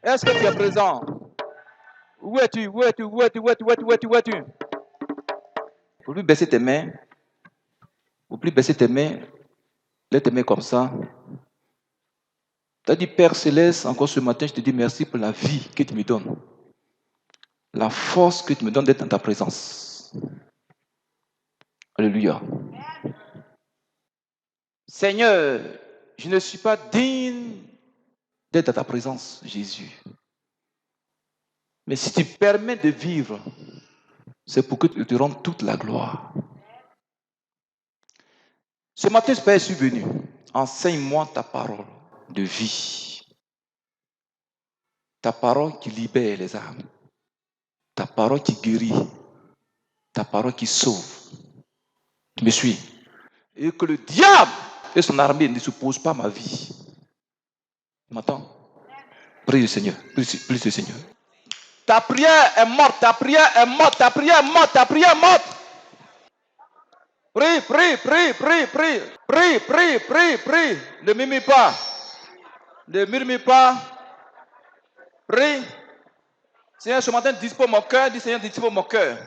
Est-ce que tu es présent? Où es-tu? Où es-tu? Où es-tu? Où es-tu? Où es-tu? Où es-tu? Où es-tu? Pour plus baisser tes mains, pour plus baisser tes mains, laisse tes mains comme ça. Tu as dit, Père Céleste, encore ce matin, je te dis merci pour la vie que tu me donnes. La force que tu me donnes d'être dans ta présence. Alléluia. Seigneur, je ne suis pas digne d'être dans ta présence, Jésus. Mais si tu permets de vivre, c'est pour que tu te rendes toute la gloire. Ce matin, Père, je suis venu. Enseigne-moi ta parole de vie. Ta parole qui libère les âmes. Ta parole qui guérit. Ta parole qui sauve. Tu me suis? Et que le diable et son armée ne s'opposent pas à ma vie. Tu m'entends? Prie le Seigneur. Prie le Seigneur. Ta prière est morte. Ta prière est morte. Ta prière est morte. Ta prière est morte. Prie, prie, prie, prie, prie. Prie, prie, prie, prie. Ne murmure pas. Ne murmure pas. Prie. Seigneur, ce matin, dispose mon cœur. Dis Seigneur, dispose mon cœur.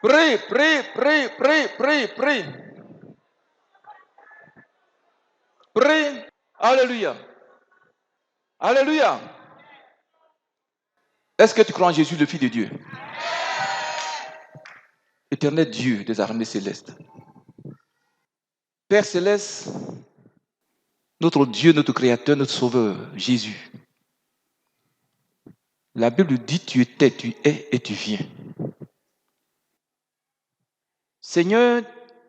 Prie, prie, prie, prie, prie, prie. Prie. Alléluia. Alléluia. Est-ce que tu crois en Jésus, le Fils de Dieu? Éternel Dieu des armées célestes. Père céleste, notre Dieu, notre Créateur, notre Sauveur, Jésus. La Bible dit tu étais, tu es et tu viens. Seigneur,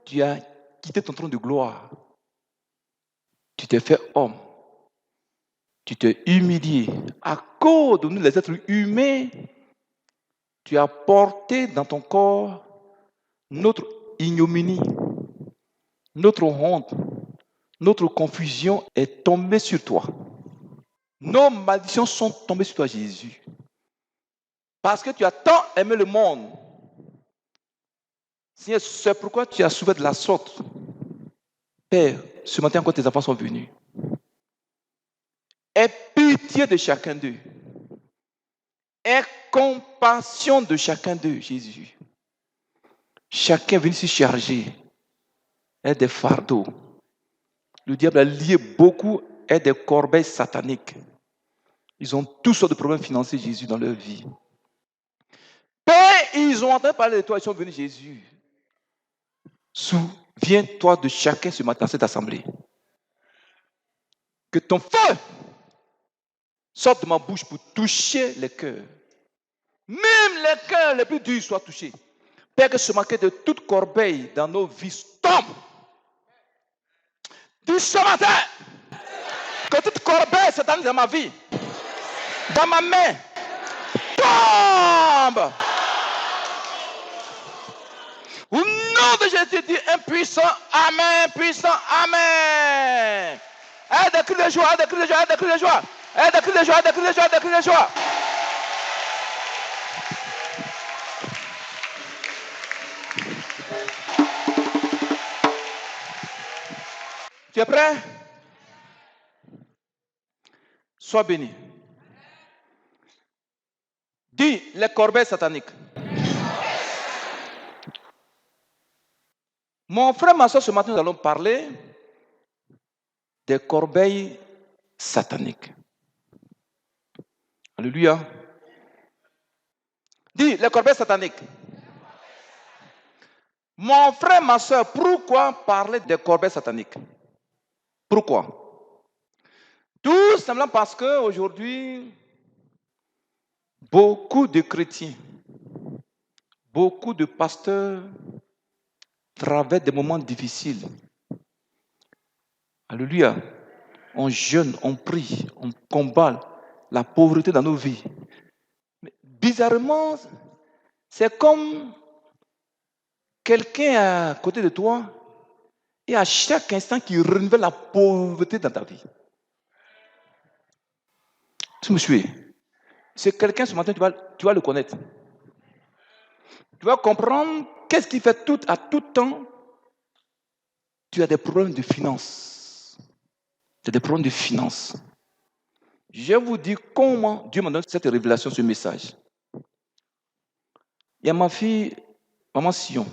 tu as quitté ton trône de gloire. Tu t'es fait homme. Tu t'es humilié. À cause de nous, les êtres humains, tu as porté dans ton corps notre ignominie, notre honte, notre confusion est tombée sur toi. Nos malédictions sont tombées sur toi, Jésus. Parce que tu as tant aimé le monde. Seigneur, c'est pourquoi tu as souffert de la sorte. Père, ce matin quand tes enfants sont venus, aie pitié de chacun d'eux. Aie compassion de chacun d'eux, Jésus. Chacun est venu se charger. Est des fardeaux. Le diable a lié beaucoup et des corbeilles sataniques. Ils ont toutes sortes de problèmes financiers, Jésus, dans leur vie. Père, ils ont entendu parler de toi, ils sont venus, Jésus. Souviens-toi de chacun ce matin dans cette assemblée. Que ton feu sorte de ma bouche pour toucher les cœurs. Même les cœurs les plus durs soient touchés. Père, que ce matin de toute corbeille dans nos vies tombe. Dis ce matin que toute corbeille satanique dans ma vie, dans ma main, tombe. Au nom de Jésus, dis impuissant, Amen, puissant, Amen. Aide des cris de joie, aide des cris de joie, aide des cris de joie. Aide des cris de joie, aide des cris de joie, aide des cris de joie. Tu es prêt? Sois béni. Dis les corbeilles sataniques. Mon frère, ma soeur, ce matin, nous allons parler des corbeilles sataniques. Alléluia. Dis les corbeilles sataniques. Mon frère, ma soeur, pourquoi parler des corbeilles sataniques? Pourquoi? Tout simplement parce qu'aujourd'hui, beaucoup de chrétiens, beaucoup de pasteurs traversent des moments difficiles. Alléluia. On jeûne, on prie, on combat la pauvreté dans nos vies. Mais bizarrement, c'est comme quelqu'un à côté de toi et à chaque instant qui renouvelle la pauvreté dans ta vie. Tu me suis? C'est quelqu'un ce matin, tu vas le connaître. Tu vas comprendre qu'est-ce qui fait à tout temps. Tu as des problèmes de finances. Tu as des problèmes de finances. Je vais vous dire comment Dieu m'a donné cette révélation, ce message. Il y a ma fille, maman Sion.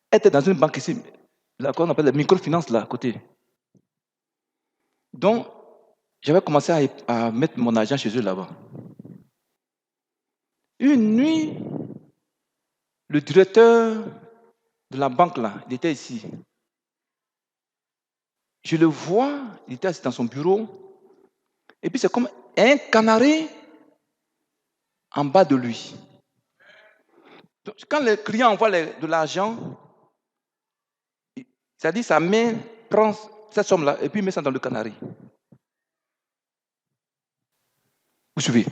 Elle était dans une banque ici, là, qu'on appelle la microfinance, là, à côté. Donc, j'avais commencé à mettre mon argent chez eux là-bas. Une nuit, le directeur de la banque, là, il était ici. Je le vois, il était assis dans son bureau. Et puis, c'est comme un canari en bas de lui. Donc, quand le client envoie de l'argent, c'est-à-dire sa main prend cette somme-là et puis met ça dans le canari. Vous suivez?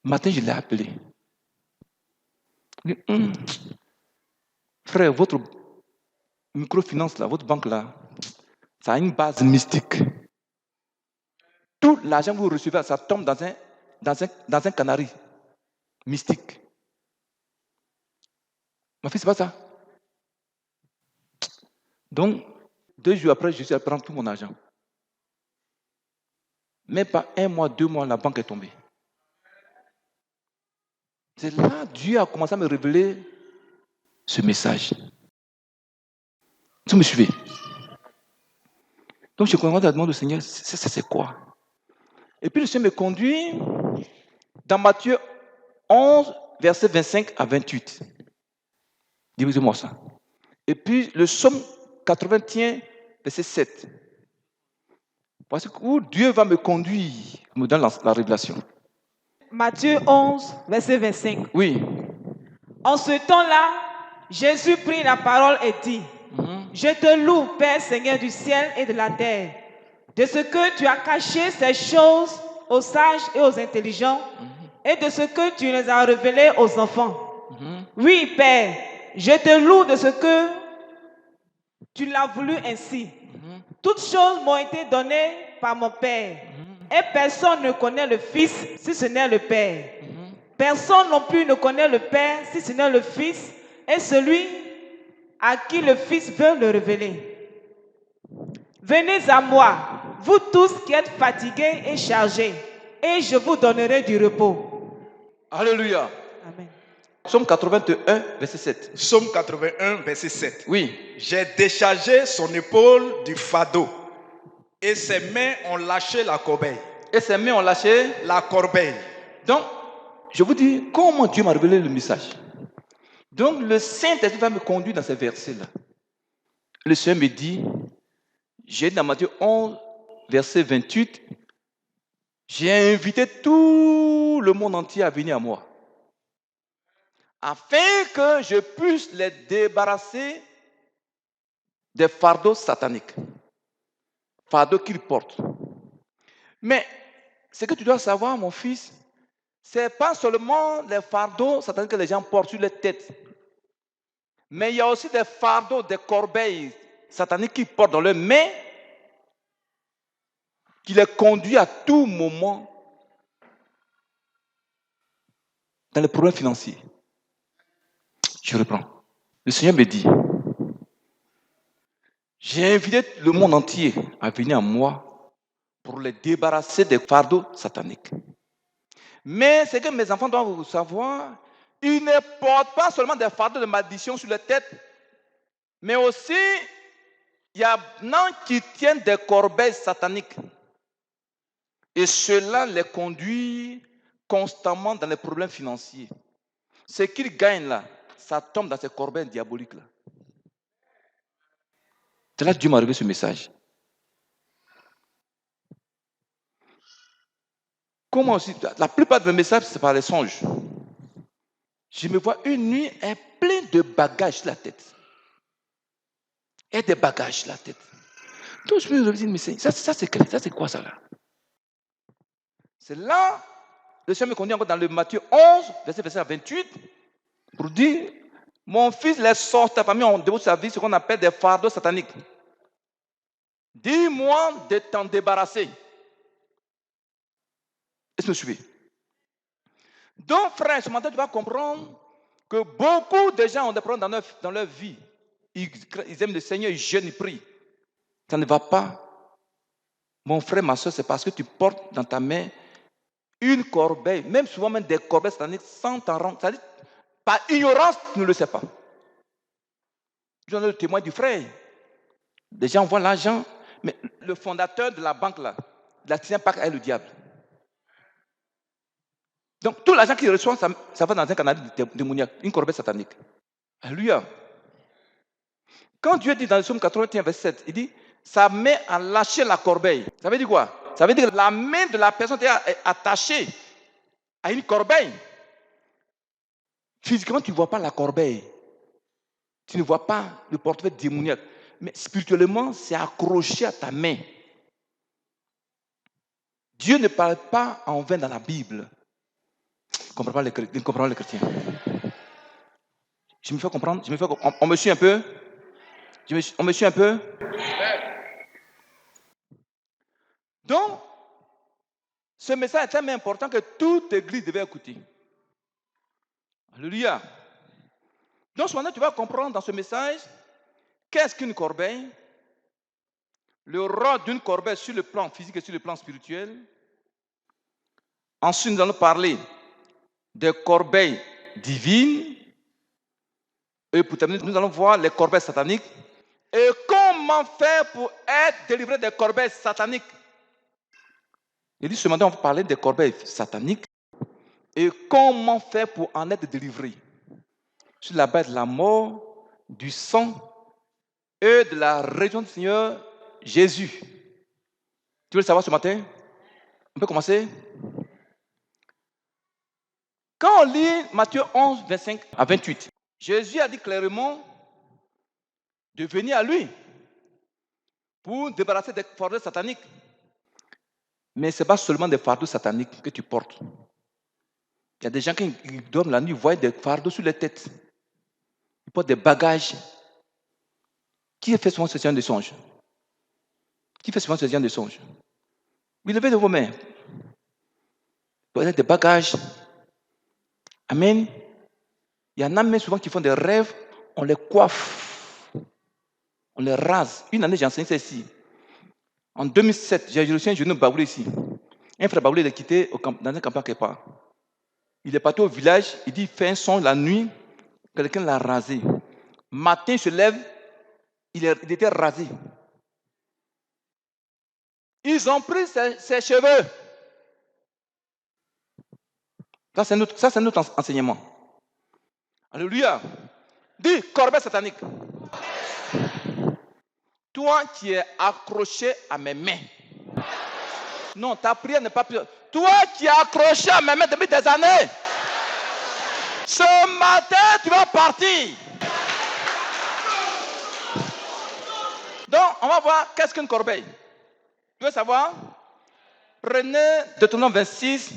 Matin, je l'ai appelé. Il dit, frère, votre microfinance, là, votre banque, là, ça a une base mystique. Tout l'argent que vous recevez, ça tombe dans un canari mystique. Ma fille, c'est pas ça. Donc, 2 jours après, je suis allé prendre tout mon argent. Mais pas 1 mois, 2 mois, la banque est tombée. C'est là que Dieu a commencé à me révéler ce message. Vous me suivez? Donc, je commence à demander au Seigneur, c'est quoi? Et puis, le Seigneur me conduit dans Matthieu 11, versets 25 à 28. Dis-moi ça. Et puis, le psaume 81, verset 7. Parce que où Dieu va me conduire, me donne la révélation. Matthieu 11, verset 25. Oui. En ce temps-là, Jésus prit la parole et dit, Je te loue, Père Seigneur du ciel et de la terre, de ce que tu as caché ces choses aux sages et aux intelligents, et de ce que tu les as révélées aux enfants. Oui, Père, je te loue de ce que tu l'as voulu ainsi. Toutes choses m'ont été données par mon Père, et personne ne connaît le Fils si ce n'est le Père. Personne non plus ne connaît le Père si ce n'est le Fils et celui à qui le Fils veut le révéler. Venez à moi, vous tous qui êtes fatigués et chargés, et je vous donnerai du repos. Alléluia. Amen. Psaume 81, verset 7. Psaume 81, verset 7. Oui. J'ai déchargé son épaule du fardeau, et ses mains ont lâché la corbeille. Et ses mains ont lâché la corbeille. Donc, je vous dis comment Dieu m'a révélé le message. Donc, le Saint-Esprit va me conduire dans ces versets-là. Le Seigneur me dit, j'ai dans Matthieu 11, verset 28, j'ai invité tout le monde entier à venir à moi, afin que je puisse les débarrasser des fardeaux sataniques, fardeaux qu'ils portent. Mais ce que tu dois savoir, mon fils, ce n'est pas seulement les fardeaux sataniques que les gens portent sur les têtes, mais il y a aussi des fardeaux, des corbeilles sataniques qu'ils portent dans leurs mains, qui les conduit à tout moment dans les problèmes financiers. Je reprends. Le Seigneur me dit, j'ai invité le monde entier à venir à moi pour les débarrasser des fardeaux sataniques. Mais ce que mes enfants doivent savoir, ils ne portent pas seulement des fardeaux de malédiction sur la tête, mais aussi, il y a non qui tiennent des corbeilles sataniques. Et cela les conduit constamment dans les problèmes financiers. Ce qu'ils gagnent là, ça tombe dans ces corbeilles diaboliques là. C'est là que Dieu m'a révélé ce message. Comment aussi? La plupart de mes messages, c'est par les songes. Je me vois une nuit plein de bagages sur la tête. Et des bagages sur la tête. Donc je me dis, mais ça c'est quoi ça là? C'est là, le Seigneur me conduit encore dans le Matthieu 11, verset 28, pour dire, mon fils, les sorts de ta famille ont dévoté sa vie, ce qu'on appelle des fardeaux sataniques. Dis-moi de t'en débarrasser. Est-ce que vous me suivez? Donc, frère, ce matin, tu vas comprendre que beaucoup de gens ont des problèmes dans leur vie. Ils aiment le Seigneur, ils jeûnent, ils prient. Ça ne va pas Mon frère, ma soeur, c'est parce que tu portes dans ta main une corbeille, même souvent même des corbeilles sataniques, sans t'en rendre. C'est-à-dire, par ignorance, tu ne le sais pas. Je donne le témoin du frère. Les gens voient l'argent, mais le fondateur de la banque, là, de la Tiens Pâques, est le diable. Donc, tout l'argent qu'il reçoit, ça va dans un canal démoniaque, une corbeille satanique. Alléluia. Quand Dieu dit dans le psaume 81, verset 7, il dit, sa main a lâché la corbeille. Ça veut dire quoi? Ça veut dire que la main de la personne est attachée à une corbeille. Physiquement, tu ne vois pas la corbeille. Tu ne vois pas le portefeuille démoniaque. Mais spirituellement, c'est accroché à ta main. Dieu ne parle pas en vain dans la Bible. Ne comprends pas les chrétiens. Je me fais comprendre. On me suit un peu. On me suit un peu. Donc, ce message est tellement important que toute église devait écouter. Alléluia. Donc, maintenant, tu vas comprendre dans ce message qu'est-ce qu'une corbeille, le rôle d'une corbeille sur le plan physique et sur le plan spirituel. Ensuite, nous allons parler des corbeilles divines. Et pour terminer, nous allons voir les corbeilles sataniques. Et comment faire pour être délivré des corbeilles sataniques. Il dit ce matin, on va parler des corbeilles sataniques. Et comment faire pour en être délivré. Sur la base de la mort, du sang et de la résurrection du Seigneur Jésus. Tu veux le savoir ce matin? On peut commencer? Quand on lit Matthieu 11, 25 à 28, Jésus a dit clairement de venir à lui pour débarrasser des fardeaux sataniques. Mais ce n'est pas seulement des fardeaux sataniques que tu portes. Il y a des gens qui dorment la nuit, ils voient des fardeaux sur les têtes. Ils portent des bagages. Qui fait souvent ce genre de songe? Qui fait souvent ce genre de songe? Oui, levez de vos mains. Vous avez des bagages. Amen. Il y en a même souvent qui font des rêves, on les coiffe, on les rase. Une année, j'ai enseigné ça ici. En 2007, j'ai reçu un jeune baoulé ici. Un frère baoulé, il est quitté dans un campement quelque part. Il est parti au village, il dit, il fait un son la nuit, quelqu'un l'a rasé. Matin, il se lève, il était rasé. Ils ont pris ses cheveux. Ça, c'est notre enseignement. Alléluia. Dis, corbeille satanique. Toi qui es accroché à mes mains. Non, ta prière n'est pas plus. Toi qui es accroché à mes mains depuis des années. Ce matin, tu vas partir. Donc, on va voir qu'est-ce qu'une corbeille. Tu veux savoir? Prenez Deutéronome 26,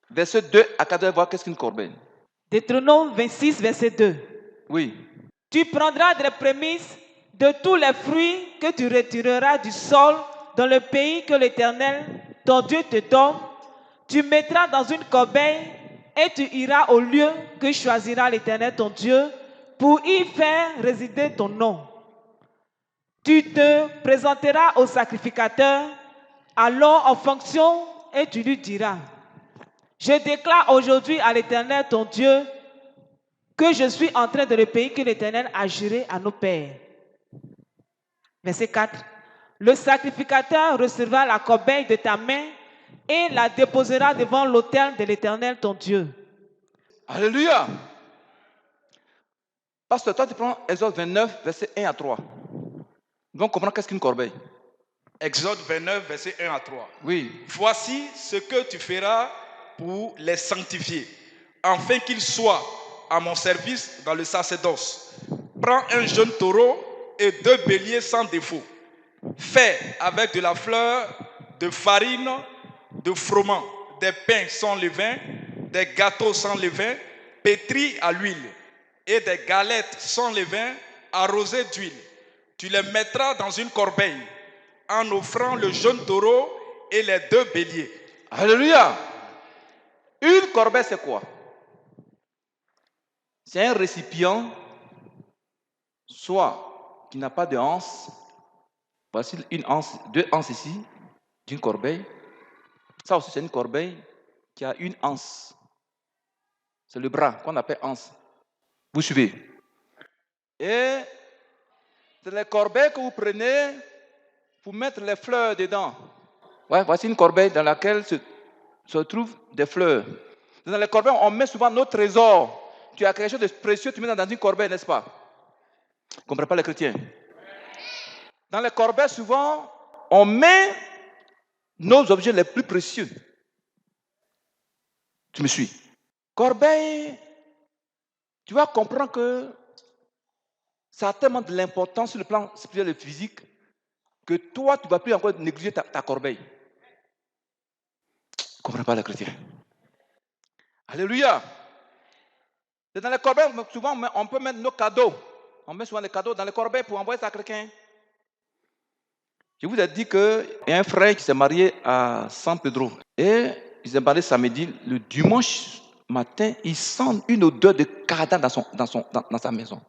verset 2 à 4, voir qu'est-ce qu'une corbeille. Deutéronome 26, verset 2. Oui. Tu prendras des prémices de tous les fruits que tu retireras du sol dans le pays que l'Éternel, ton Dieu, te donne. Tu mettras dans une corbeille et tu iras au lieu que choisira l'Éternel, ton Dieu, pour y faire résider ton nom. Tu te présenteras au sacrificateur, alors en fonction, et tu lui diras, je déclare aujourd'hui à l'Éternel, ton Dieu, que je suis entré dans le pays que l'Éternel a juré à nos pères. Verset 4. Le sacrificateur recevra la corbeille de ta main et la déposera devant l'autel de l'Éternel, ton Dieu. Alléluia. Pasteur, toi tu prends Exode 29, verset 1 à 3. Nous allons comprendre qu'est-ce qu'une corbeille. Exode 29, verset 1 à 3. Oui. Voici ce que tu feras pour les sanctifier, afin qu'ils soient à mon service dans le sacerdoce. Prends un jeune taureau et 2 béliers sans défaut. Fais avec de la fleur, de farine, de froment, des pains sans levain, des gâteaux sans levain, pétris à l'huile, et des galettes sans levain, arrosées d'huile. Tu les mettras dans une corbeille, en offrant le jeune taureau et les 2 béliers. Alléluia. Une corbeille, c'est quoi? C'est un récipient, soit qui n'a pas de anse. Voici une anse, 2 anses ici. d'une corbeille. Ça aussi, c'est une corbeille qui a une anse. C'est le bras qu'on appelle anse. Vous suivez? Et c'est les corbeilles que vous prenez pour mettre les fleurs dedans. Ouais, voici une corbeille dans laquelle se trouvent des fleurs. Dans les corbeilles, on met souvent nos trésors. Tu as quelque chose de précieux, tu mets dans une corbeille, n'est-ce pas? Vous ne comprenez pas les chrétiens? Dans les corbeilles, souvent, on met nos objets les plus précieux. Tu me suis? Corbeille, tu vas comprendre que ça a tellement de l'importance sur le plan spirituel et physique que toi, tu ne vas plus encore négliger ta corbeille. Tu ne comprends pas les chrétiens? Alléluia! C'est dans les corbeilles, souvent, on peut mettre nos cadeaux. On met souvent les cadeaux dans les corbeilles pour envoyer ça à quelqu'un. Je vous ai dit qu'il y a un frère qui s'est marié à San Pedro. Et il s'est marié samedi. Le dimanche matin, il sent une odeur de cadavre dans sa maison.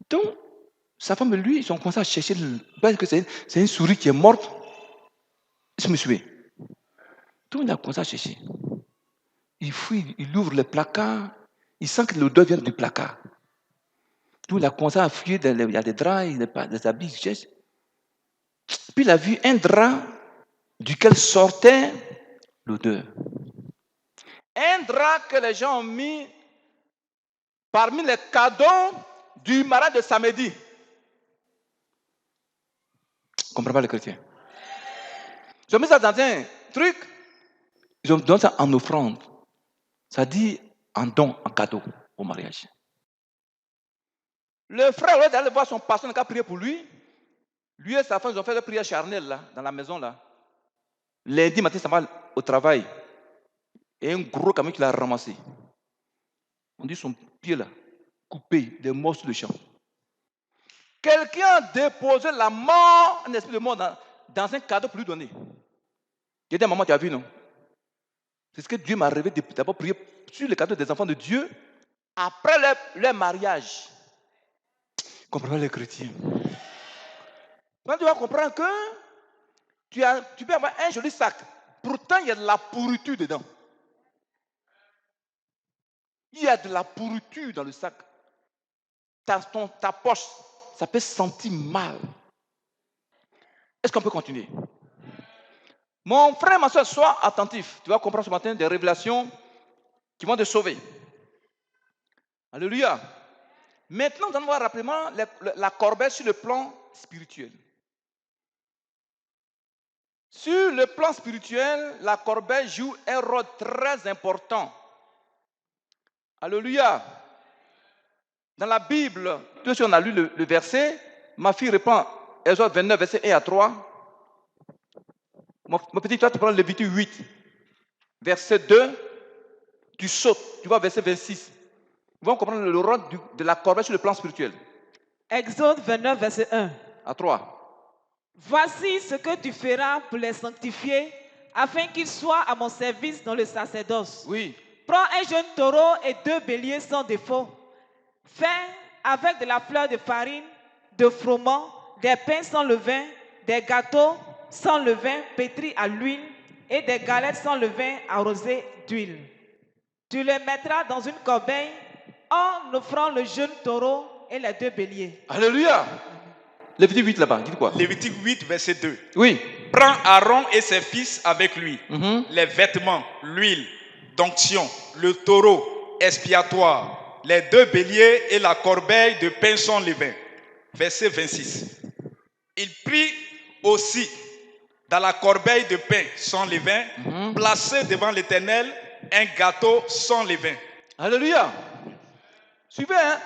Donc, sa femme et lui, ils ont commencé à chercher. Parce que c'est une souris qui est morte. Je me suis. Donc, il a commencé à chercher. Il fouille, il ouvre le placard. Il sent que l'odeur vient du placard. Donc, il a commencé à fouiller. Il y a des draps, des habits, il cherche. Puis il a vu un drap duquel sortait l'odeur. Un drap que les gens ont mis parmi les cadeaux du mariage de samedi. Je ne comprends pas les chrétiens. Ils ont mis ça dans un truc. Ils ont donné ça en offrande. Ça dit en don, en cadeau au mariage. Le frère, au lieu d'aller voir son pasteur qui a prié pour lui, lui et sa femme, ils ont fait leur prière charnelle là, dans la maison là. Lundi matin, ça va au travail. Et un gros camion qui l'a ramassé. On dit son pied là, coupé, des morceaux de champ. Quelqu'un a déposé la mort, un esprit de mort dans un cadeau pour lui donner. Il y a des mamans qui ont vu, non? C'est ce que Dieu m'a révélé d'abord prier sur le cadeau des enfants de Dieu après leur mariage. Comprenez les chrétiens. Quand tu vas comprendre que tu peux avoir un joli sac, pourtant il y a de la pourriture dedans. Il y a de la pourriture dans le sac. Ta poche, ça peut sentir mal. Est-ce qu'on peut continuer? Mon frère, ma soeur, sois attentif. Tu vas comprendre ce matin des révélations qui vont te sauver. Alléluia. Maintenant, nous allons voir rapidement la corbeille sur le plan spirituel. Sur le plan spirituel, la corbeille joue un rôle très important. Alléluia. Dans la Bible, tout si on a lu le verset, ma fille répond Exode 29, verset 1 à 3. Mon petit, toi, tu prends Lévitique 8, verset 2, tu sautes, tu vois verset 26. Ils vont comprendre le rôle de la corbeille sur le plan spirituel. Exode 29, verset 1. À 3. Voici ce que tu feras pour les sanctifier, afin qu'ils soient à mon service dans le sacerdoce. Oui. Prends un jeune taureau et 2 béliers sans défaut. Fais avec de la fleur de farine, de froment, des pains sans levain, des gâteaux sans levain pétris à l'huile et des galettes sans levain arrosées d'huile. Tu les mettras dans une corbeille en offrant le jeune taureau et les 2 béliers. Alléluia. Lévitique 8 là-bas, dis quoi? Lévitique 8, verset 2. Oui. Prends Aaron et ses fils avec lui, Mm-hmm. les vêtements, l'huile, d'onction, le taureau expiatoire, les 2 béliers et la corbeille de pain sans levain. Verset 26. Il prit aussi dans la corbeille de pain sans levain, placé devant l'Éternel, un gâteau sans levain. Alléluia. Suivez, hein?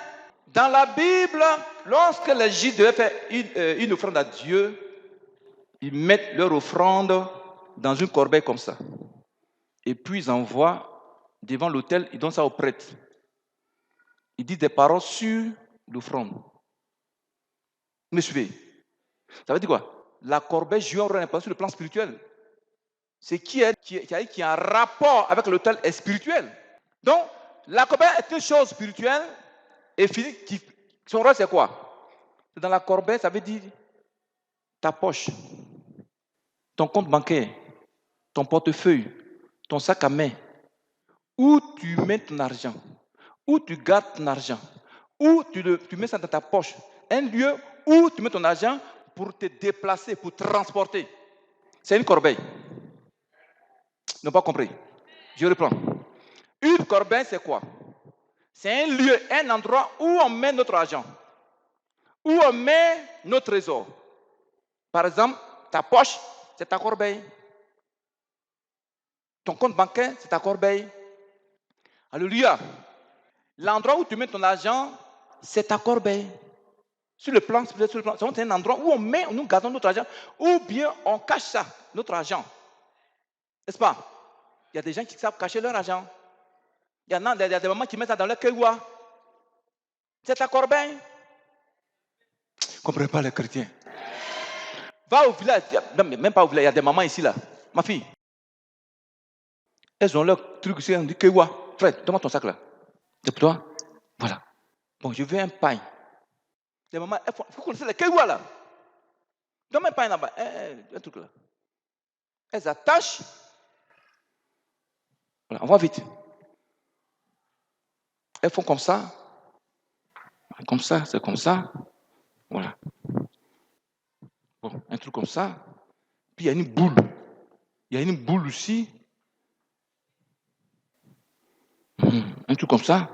Dans la Bible, lorsque les Juifs devaient faire une offrande à Dieu, ils mettent leur offrande dans une corbeille comme ça. Et puis ils envoient devant l'autel, ils donnent ça au prêtre. Ils disent des paroles sur l'offrande. Vous me suivez? Ça veut dire quoi? La corbeille joue un rôle important sur le plan spirituel. C'est qui a un rapport avec l'autel spirituel. Donc, la corbeille est une chose spirituelle et physique. Son rôle, c'est quoi? Dans la corbeille, ça veut dire ta poche. ton compte bancaire, ton portefeuille, ton sac à main, où tu mets ton argent, où tu gardes ton argent, où tu mets ça dans ta poche, un lieu où tu mets ton argent pour te déplacer, pour transporter. C'est une corbeille. Ils n'ont pas compris. Je reprends. Une corbeille, c'est quoi? C'est un lieu, un endroit où on met notre argent, où on met nos trésors. Par exemple, ta poche, c'est ta corbeille. Ton compte bancaire, c'est ta corbeille. Alléluia. L'endroit où tu mets ton argent, c'est ta corbeille. Sur le plan, c'est un endroit où nous gardons notre argent, ou bien on cache ça, notre argent. N'est-ce pas? Il y a des gens qui savent cacher leur argent. Il y a des mamans qui mettent ça dans leur kewa. C'est ta corbeille. Vous ne comprenez pas les chrétiens. Va au village. Non, mais même pas au village. Il y a des mamans ici, là. Ma fille. Elles ont leur truc ici. On dit kewa. Frère, donne-moi ton sac là. C'est pour toi. Voilà. Bon, je veux un pain. Les mamans, vous connaissez les kewa là. Donne-moi un pain là-bas. Un truc là. Elles attachent. Voilà, on va vite. Elles font comme ça. Comme ça, c'est comme ça. Voilà. Bon, un truc comme ça. Puis il y a une boule. Il y a une boule aussi. Un truc comme ça.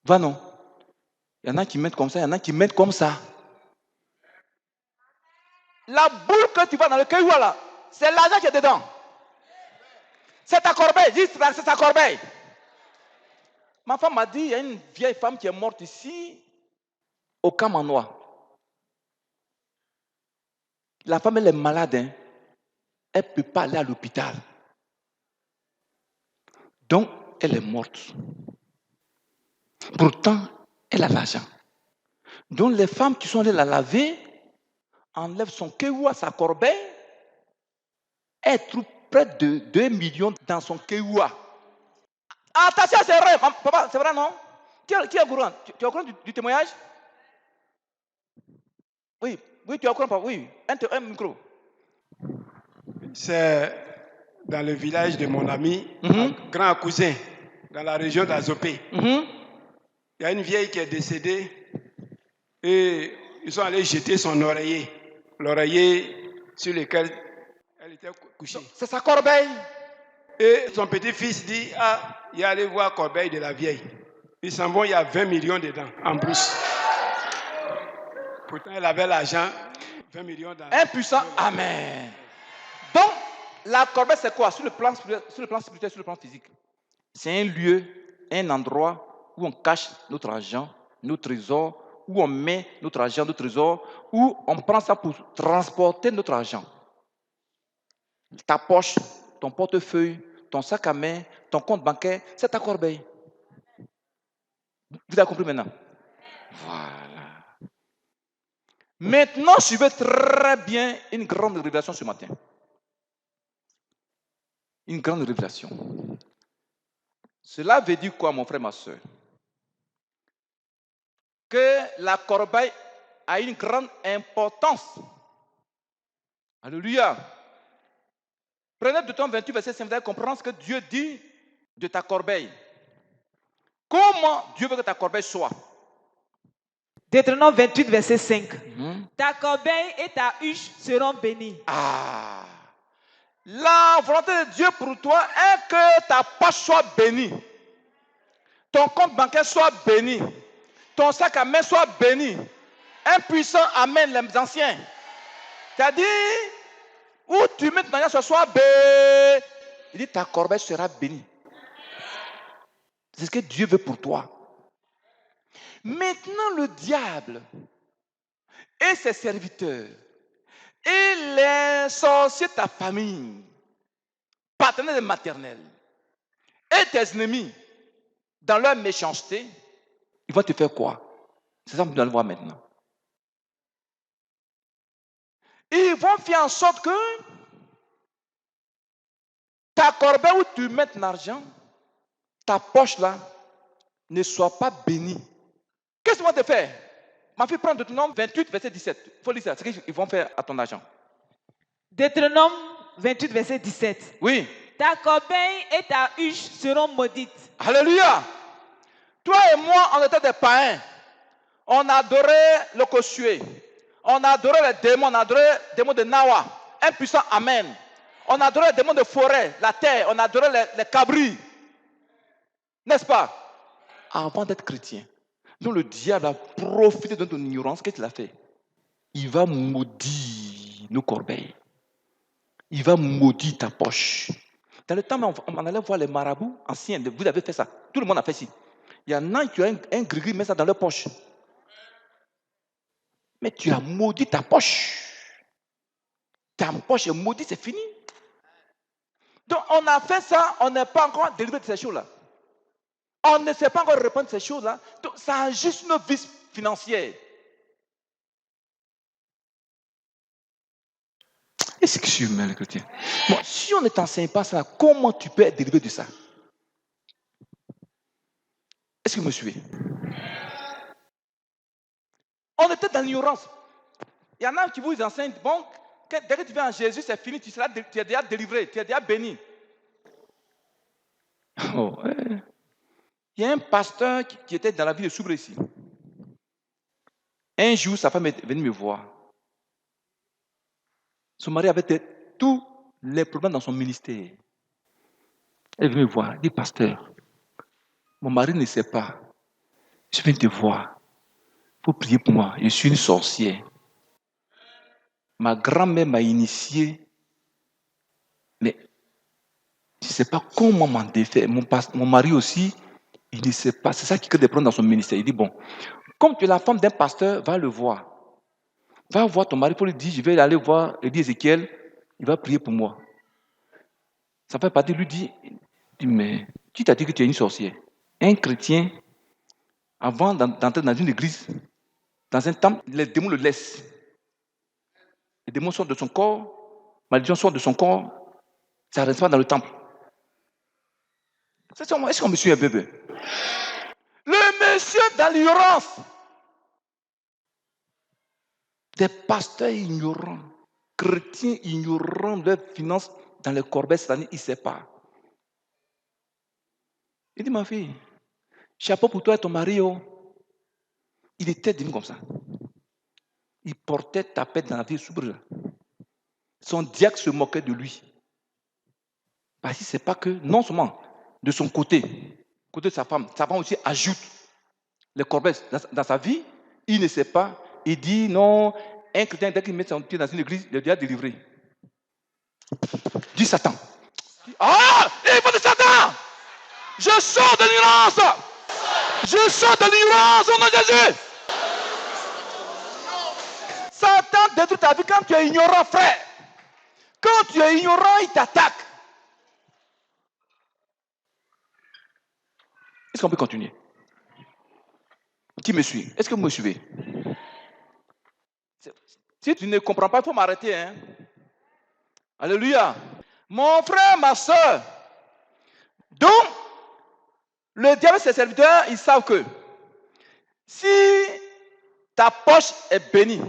Va non. Il y en a qui mettent comme ça, il y en a qui mettent comme ça. La boule que tu vois dans le caillou là, c'est l'argent qui est dedans. C'est ta corbeille, dis c'est ta corbeille. Ma femme m'a dit, il y a une vieille femme qui est morte ici, au Kamanois. La femme, elle est malade, hein. Elle ne peut pas aller à l'hôpital. Donc, elle est morte. Pourtant, elle a l'argent. Donc, les femmes qui sont allées la laver, enlèvent son kewa, sa corbeille, elle trouve près de 2 millions dans son kewa. Attention, c'est vrai, papa, c'est vrai, non? Qui est au courant? Tu es au courant du témoignage? Oui, tu es au courant, papa, oui. Un micro. C'est dans le village de mon ami, grand cousin, dans la région d'Azopé. Il y a une vieille qui est décédée et ils sont allés jeter son oreiller, l'oreiller sur lequel elle était couchée. C'est sa corbeille. Et son petit-fils dit, il est allé voir la corbeille de la vieille. Ils s'en vont, il y a 20 millions dedans, en plus. Pourtant, elle avait l'argent, 20 millions dans... Impuissant, amen. Donc, la corbeille, c'est quoi? Sur le plan spirituel, sur le plan physique. C'est un lieu, un endroit où on cache notre argent, nos trésors, où on met notre argent, nos trésors, où on prend ça pour transporter notre argent. Ta poche, ton portefeuille, ton sac à main, ton compte bancaire, c'est ta corbeille. Vous avez compris maintenant? Voilà. Maintenant, suivez très bien une grande révélation ce matin. Une grande révélation. Cela veut dire quoi, mon frère, ma soeur? Que la corbeille a une grande importance. Alléluia. Prenez Deutéronome 28, verset 5, vous allez comprendre ce que Dieu dit de ta corbeille. Comment Dieu veut que ta corbeille soit? Deutéronome 28, verset 5. Ta corbeille et ta huche seront bénies. La volonté de Dieu pour toi est que ta poche soit bénie. Ton compte bancaire soit béni. Ton sac à main soit béni. Un puissant amen, les anciens. C'est-à-dire, où tu mets ton argent, ce soit béni. Il dit, ta corbeille sera bénie. C'est ce que Dieu veut pour toi. Maintenant, le diable et ses serviteurs et les sorciers de ta famille, partenaires maternels et tes ennemis, dans leur méchanceté, ils vont te faire quoi? C'est ça que nous allons voir maintenant. Ils vont faire en sorte que ta corbeille où tu mets ton argent, ta poche là, ne soit pas bénie. Qu'est-ce qu'ils vont te faire? Ma fille, prends Deutéronome 28, verset 17. Il faut lire ça. C'est ce qu'ils vont faire à ton argent. Deutéronome 28, verset 17. Oui. Ta corbeille et ta huche seront maudites. Alléluia. Toi et moi, on était des païens. On adorait le Kosué. On adorait les démons. On adorait les démons de Nawa. Un puissant Amen. On adorait les démons de forêt, la terre. On adorait les cabris. N'est-ce pas? Avant d'être chrétien. Donc le diable a profité de ton ignorance. Qu'est-ce qu'il a fait? Il va maudire nos corbeilles. Il va maudire ta poche. Dans le temps, on allait voir les marabouts anciens. Vous avez fait ça. Tout le monde a fait ça. Il y en a qui ont un gris-gris, met ça dans leur poche. Mais tu as maudit ta poche. Ta poche est maudite, c'est fini. Donc on a fait ça, on n'est pas encore délivré de ces choses-là. On ne sait pas encore répondre ces choses-là. Donc ça a juste une vie financière. Est-ce que je suis humain, le chrétien? Bon, si on ne t'enseigne pas ça, comment tu peux être délivré de ça? Est-ce que vous me suivez? On était dans l'ignorance. Il y en a qui vous enseignent, bon, dès que tu viens en Jésus, c'est fini, tu es déjà délivré, tu es déjà béni. Oh, ouais. Il y a un pasteur qui était dans la ville de Soubre ici. Un jour, sa femme est venue me voir. Son mari avait tous les problèmes dans son ministère. Elle est venue me voir. Elle dit, pasteur, mon mari ne sait pas. Je viens te voir. Il faut prier pour moi. Je suis une sorcière. Ma grand-mère m'a initié. Mais je ne sais pas comment m'en défaire. Mon mari aussi, il ne sait pas. C'est ça qui crée des problèmes dans son ministère. Il dit, bon, comme tu es la femme d'un pasteur, va le voir. Va voir ton mari pour lui dire, je vais aller voir Ézéchiel, il va prier pour moi. Ça fait partie, lui dit, mais qui t'a dit que tu es une sorcière? Un chrétien, avant d'entrer dans une église, dans un temple, les démons le laissent. Les démons sortent de son corps, malédiction sort de son corps, ça ne reste pas dans le temple. Est-ce qu'on me suit un peu? Le monsieur dans l'ignorance. Des pasteurs ignorants, chrétiens ignorants de leurs finances dans les corbeilles, c'est-à-dire ils ne savent pas. Il dit, ma fille, chapeau pour toi et ton mari. Oh. Il était devenu comme ça. Il portait tapette dans la vie soubre. Son diacre se moquait de lui. Parce qu'il ne sait pas que, non seulement de son côté de sa femme aussi ajoute les corbeilles dans sa vie, il ne sait pas. Il dit, non, un chrétien, dès qu'il met son pied dans une église, il est déjà délivré. Dis Satan. Ah, il faut de Satan. Je sors de l'ignorance. Je sors de l'ignorance au nom de Jésus. Satan détruit ta vie quand tu es ignorant, frère. Quand tu es ignorant, il t'attaque. Est-ce qu'on peut continuer? Qui me suit? Est-ce que vous me suivez? Si tu ne comprends pas, il faut m'arrêter. Hein? Alléluia. Mon frère, ma soeur. Donc, le diable et ses serviteurs, ils savent que si ta poche est bénie,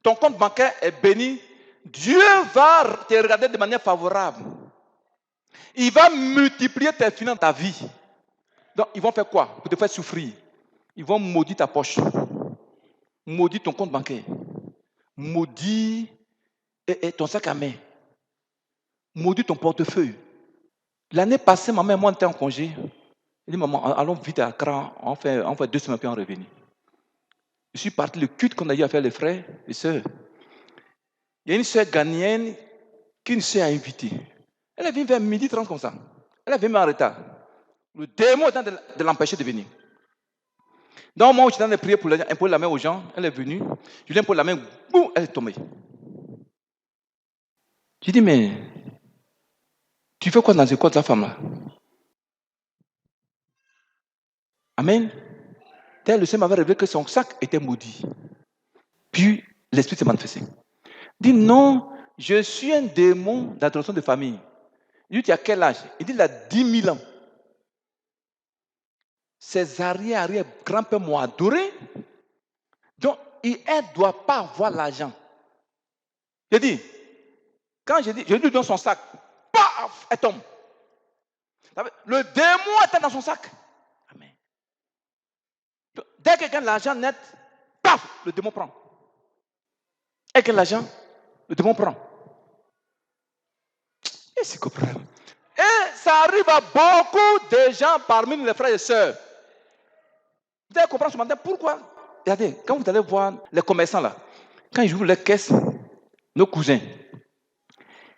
ton compte bancaire est béni, Dieu va te regarder de manière favorable. Il va multiplier tes finances dans ta vie. Donc, ils vont faire quoi? Pour te faire souffrir. Ils vont maudire ta poche, maudire ton compte bancaire, maudire ton sac à main, maudire ton portefeuille. L'année passée, maman et moi, on était en congé. Elle dit, maman, allons vite à Accra, on fait 2 semaines puis on est revenu. Je suis parti, le culte qu'on a eu à faire les frères et sœurs. Il y a une sœur ghanéenne qu'une sœur a invitée. Elle est venue vers 12h30 comme ça. Elle est venue en retard. Le démon est en train de l'empêcher de venir. Donc, moi, je suis en train de prier pour imposer la main aux gens. Elle est venue. Je lui impose la main, boum, elle est tombée. J'ai dit, mais tu fais quoi dans ce corps de la femme-là? Amen. Le Seigneur m'avait révélé que son sac était maudit. Puis, l'esprit s'est manifesté. Il dit, non, je suis un démon d'adoration de famille. Il dit, tu as quel âge? Il dit, il a 10 000 ans. Ses arrière-grands-pères m'ont adoré. elle ne doit pas avoir l'argent. J'ai dit, quand je lui donne son sac, paf, elle tombe. Le démon était dans son sac. Amen. Dès qu'elle gagne l'argent net, paf, le démon prend. Elle gagne l'argent, le démon prend. Et c'est compris. Et ça arrive à beaucoup de gens parmi les frères et sœurs. Vous allez comprendre ce matin pourquoi. Regardez, quand vous allez voir les commerçants là, quand ils ouvrent les caisses, nos cousins,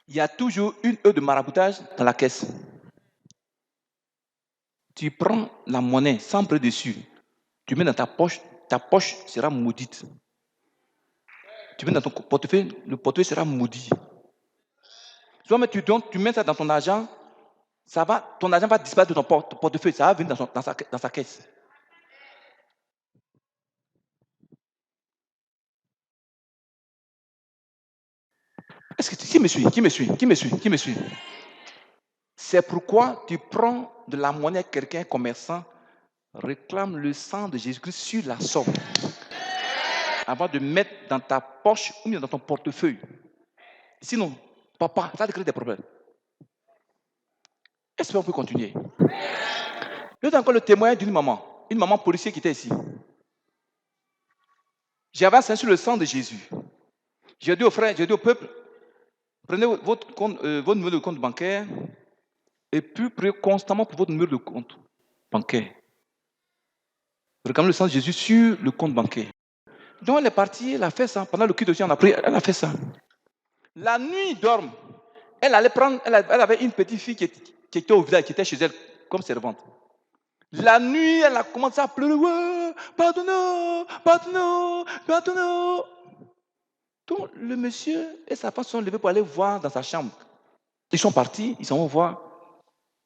il y a toujours une heure de maraboutage dans la caisse. Tu prends la monnaie sans prix dessus, tu mets dans ta poche sera maudite. Tu mets dans ton portefeuille, le portefeuille sera maudit. Soit tu mets ça dans ton argent, ton argent va disparaître de ton portefeuille, ça va venir dans sa caisse. Est-ce que qui me suit? C'est pourquoi tu prends de la monnaie, quelqu'un commerçant réclame le sang de Jésus-Christ sur la somme avant de mettre dans ta poche ou bien dans ton portefeuille. Sinon, papa, ça va créer des problèmes. Est-ce qu'on peut continuer? Je donne encore le témoignage d'une maman policière qui était ici. J'avais assis sur le sang de Jésus. J'ai dit aux frères, j'ai dit au peuple, prenez votre numéro de compte bancaire et puis priez constamment pour votre numéro de compte bancaire. Regardez le sang de Jésus sur le compte bancaire. Donc elle est partie, elle a fait ça. Pendant le culte aussi, on a prié, elle a fait ça. La nuit, il dort. Elle avait une petite fille qui était au village, qui était chez elle comme servante. La nuit, elle a commencé à pleurer. Ouais, pardonne-nous. Donc le monsieur et sa femme sont levés pour aller voir dans sa chambre. Ils sont partis, ils s'en vont voir.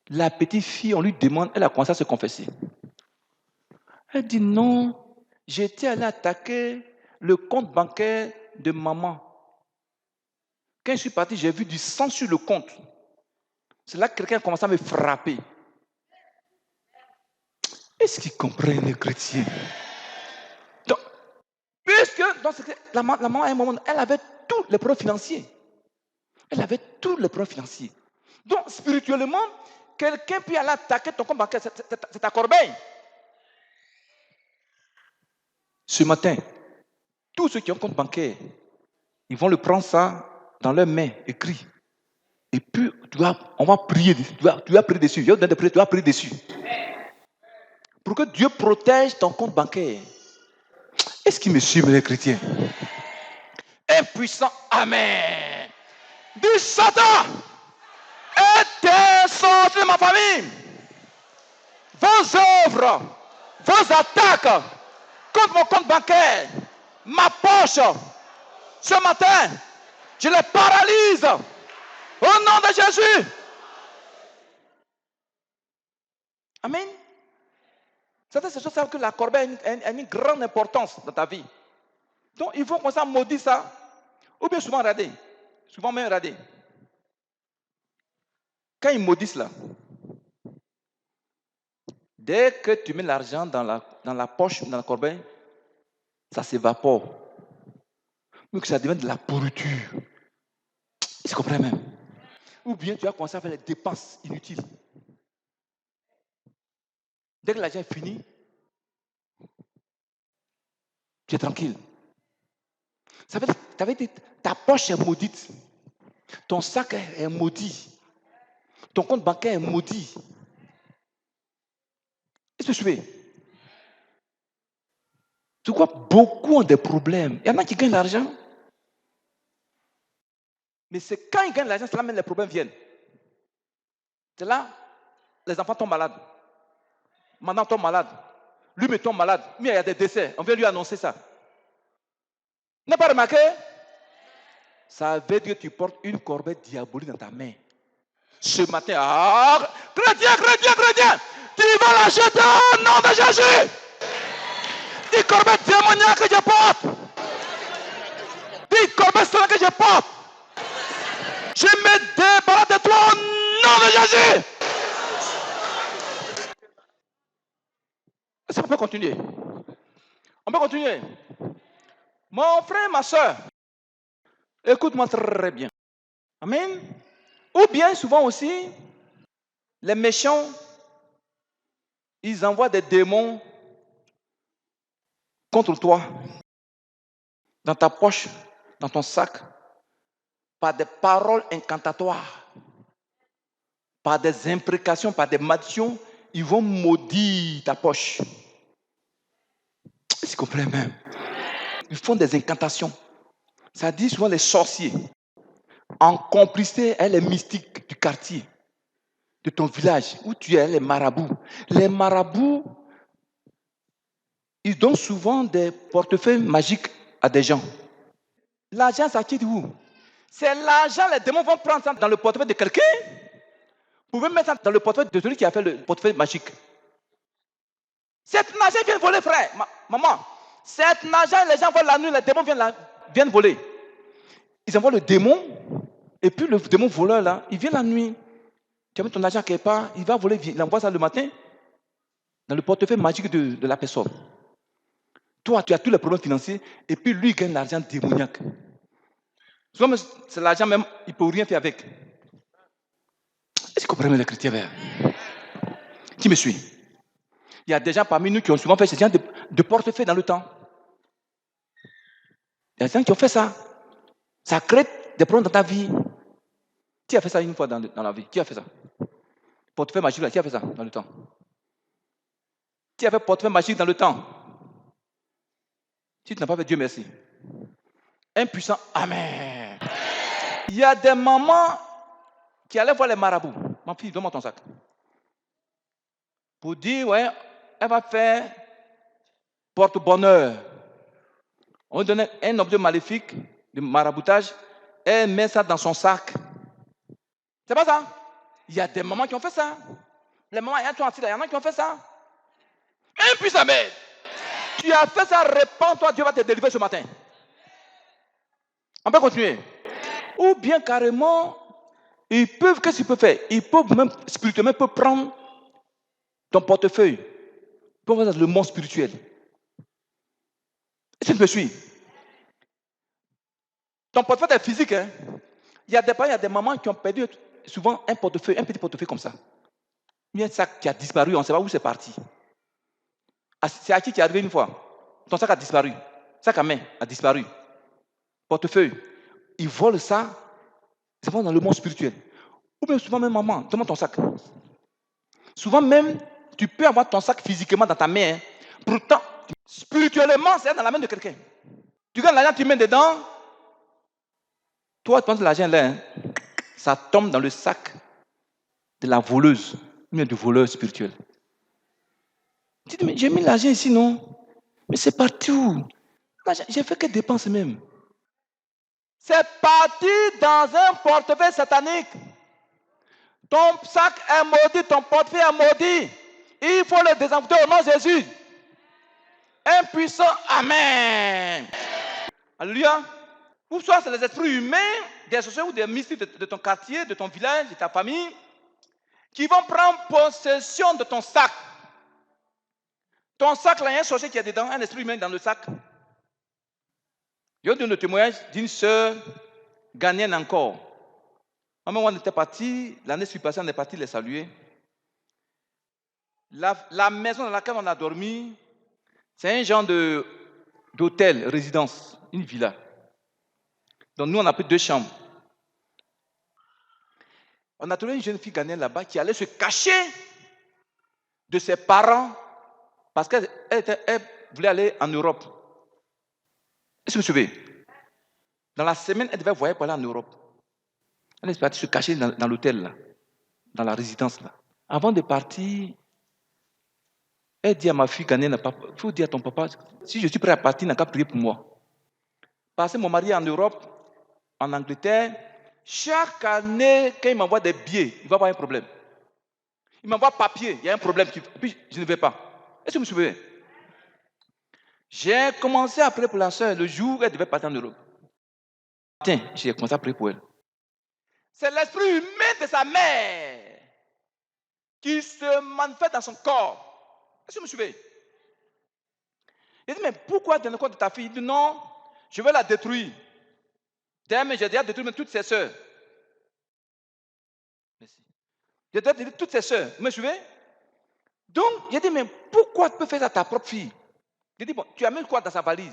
La petite fille, on lui demande, elle a commencé à se confesser. Elle dit non, j'étais allé attaquer le compte bancaire de maman. Quand je suis parti, j'ai vu du sang sur le compte. C'est là que quelqu'un a commencé à me frapper. Est-ce qu'ils comprennent les chrétiens? Donc, puisque la maman, à un moment, elle avait tous les preuves financiers. Donc, spirituellement, quelqu'un peut aller attaquer ton compte bancaire, c'est ta corbeille. Ce matin, tous ceux qui ont un compte bancaire, ils vont le prendre ça dans leurs mains, écrit. Et puis, on va prier, tu vas prier dessus. Je vais te donner des prières, tu vas prier dessus. Pour que Dieu protège ton compte bancaire. Est-ce qu'ils me suivent, les chrétiens? Impuissant, amen. Du Satan est sorti de ma famille. Vos œuvres, vos attaques contre mon compte bancaire, ma poche, ce matin, je les paralyse au nom de Jésus. Amen. Certaines choses savent que la corbeille a une grande importance dans ta vie. Donc, il faut commencer à maudire ça. Ou bien souvent rader. Souvent même rader. Quand ils maudissent là, dès que tu mets l'argent dans la poche, dans la corbeille, ça s'évapore. Mais que ça devient de la pourriture. Ils se comprennent même. Ou bien tu vas commencer à faire les dépenses inutiles. Dès que l'argent est fini, tu es tranquille. Ça veut dire ta poche est maudite. Ton sac est maudit. Ton compte bancaire est maudit. Est-ce que tu fais? Tu vois, beaucoup ont des problèmes. Il y en a qui gagnent l'argent. Mais c'est quand ils gagnent l'argent, c'est là même les problèmes viennent. C'est là, les enfants tombent malades. Maman tombe malade. Lui tombe malade. Mais il y a des décès. On vient lui annoncer ça. Vous n'avez pas remarqué? Ça veut dire que tu portes une corbeille diabolique dans ta main. Ce matin, chrétien, tu vas la jeter au nom de Jésus. Dis corbeille démoniaque que je porte. Dis corbeille celle que je porte. Je me débarrasse de toi au nom de Jésus. Est-ce qu'on peut continuer? On peut continuer. Mon frère, ma soeur, écoute-moi très bien. Amen. Ou bien souvent aussi, les méchants, ils envoient des démons contre toi, dans ta poche, dans ton sac, par des paroles incantatoires, par des imprécations, par des malédictions, ils vont maudire ta poche. Tu comprends même? Ils font des incantations. Ça dit souvent les sorciers, en complicité avec les mystiques du quartier, de ton village, où tu es, les marabouts. Les marabouts, ils donnent souvent des portefeuilles magiques à des gens. L'argent, ça quitte où? C'est l'argent, les démons vont prendre ça dans le portefeuille de quelqu'un. Vous pouvez mettre ça dans le portefeuille de celui qui a fait le portefeuille magique. Cet argent vient voler, frère, maman. Cet argent, les gens volent la nuit, les démons viennent voler. Ils envoient le démon, et puis le démon voleur, là, il vient la nuit. Tu as mis ton argent quelque part, il va voler, il envoie ça le matin dans le portefeuille magique de la personne. Toi, tu as tous les problèmes financiers, et puis lui, il gagne l'argent démoniaque. Souvent, c'est l'argent même, il ne peut rien faire avec. Est-ce que vous comprenez les chrétiens verts? Qui me suit? Il y a des gens parmi nous qui ont souvent fait ce genre de portefeuille dans le temps. Il y a des gens qui ont fait ça. Ça crée des problèmes dans ta vie. Qui a fait ça une fois dans la vie? Qui a fait ça? Portefeuille magique, là, qui a fait ça dans le temps? Qui a fait portefeuille magique dans le temps? Si tu n'as pas fait, Dieu merci. Impuissant, amen. Il y a des mamans qui allaient voir les marabouts. Ma fille, donne-moi ton sac. Pour dire, ouais, elle va faire porte-bonheur. On lui donne un objet maléfique de maraboutage, elle met ça dans son sac. C'est pas ça? Il y a des mamans qui ont fait ça. Les mamans, il y en a qui ont fait ça. Impuissant, amen. Tu as fait ça, répands-toi, Dieu va te délivrer ce matin. On peut continuer. Ou bien carrément, qu'est-ce qu'ils peuvent faire? Ils peuvent même, spirituellement, prendre ton portefeuille. Ils peuvent faire le monde spirituel. Est-ce que tu me suis? Ton portefeuille est physique. Hein? Il y a des mamans qui ont perdu souvent un petit portefeuille comme ça. Il y a un sac qui a disparu, on ne sait pas où c'est parti. C'est à qui est arrivé une fois? Ton sac a disparu. Sac à main a disparu. Portefeuille. Ils volent ça. Ils vont dans le monde spirituel. Ou bien souvent même, maman, donne-moi ton sac. Souvent même, tu peux avoir ton sac physiquement dans ta main. Hein. Pourtant, spirituellement, c'est dans la main de quelqu'un. Tu gagnes l'argent, tu mets dedans. Toi, tu penses que l'argent là, hein, ça tombe dans le sac de la voleuse, ou bien du voleur spirituel. Tu dis, mais j'ai mis l'argent ici, non? Mais c'est parti où? J'ai fait que dépenses même. C'est parti dans un portefeuille satanique. Ton sac est maudit, ton portefeuille est maudit. Il faut le désenvoûter au nom de Jésus. Impuissant, amen. Alléluia. Ou soit c'est les esprits humains, des sorciers ou des mystiques de ton quartier, de ton village, de ta famille, qui vont prendre possession de ton sac. Ton sac, là, il y a un sorcier qui est dedans, un esprit humain dans le sac. Je donne le témoignage d'une sœur ghanéenne encore. Moi, on était parti, l'année passée, on est parti les saluer. La maison dans laquelle on a dormi, c'est un genre d'hôtel, résidence, une villa. Donc nous, on a pris 2 chambres. On a trouvé une jeune fille ghanéenne là-bas qui allait se cacher de ses parents parce qu'elle voulait aller en Europe. Est-ce que vous suivez? Dans la semaine, elle devait voyager pour aller en Europe. Elle est partie se cacher dans l'hôtel, là, dans la résidence. Là. Avant de partir, elle dit à ma fille ghanéenne, il faut dire à ton papa, si je suis prêt à partir, il n'a qu'à prier pour moi. Parce que mon mari est en Europe, en Angleterre, chaque année, quand il m'envoie des billets, il va avoir un problème. Il m'envoie papier, il y a un problème, puis je ne vais pas. Est-ce que vous me suivez? J'ai commencé à prier pour la soeur le jour où elle devait partir en Europe. Tiens, j'ai commencé à prier pour elle. C'est l'esprit humain de sa mère qui se manifeste dans son corps. Est-ce que vous me suivez? Il dit, mais pourquoi donner compte de ta fille? Il dit, non, je vais la détruire. J'ai déjà détruit même toutes ses sœurs. Merci. J'ai déjà détruit toutes ses sœurs. Vous me suivez? Donc, j'ai dit, mais pourquoi tu peux faire ça à ta propre fille? J'ai dit, bon, tu amènes quoi dans sa valise?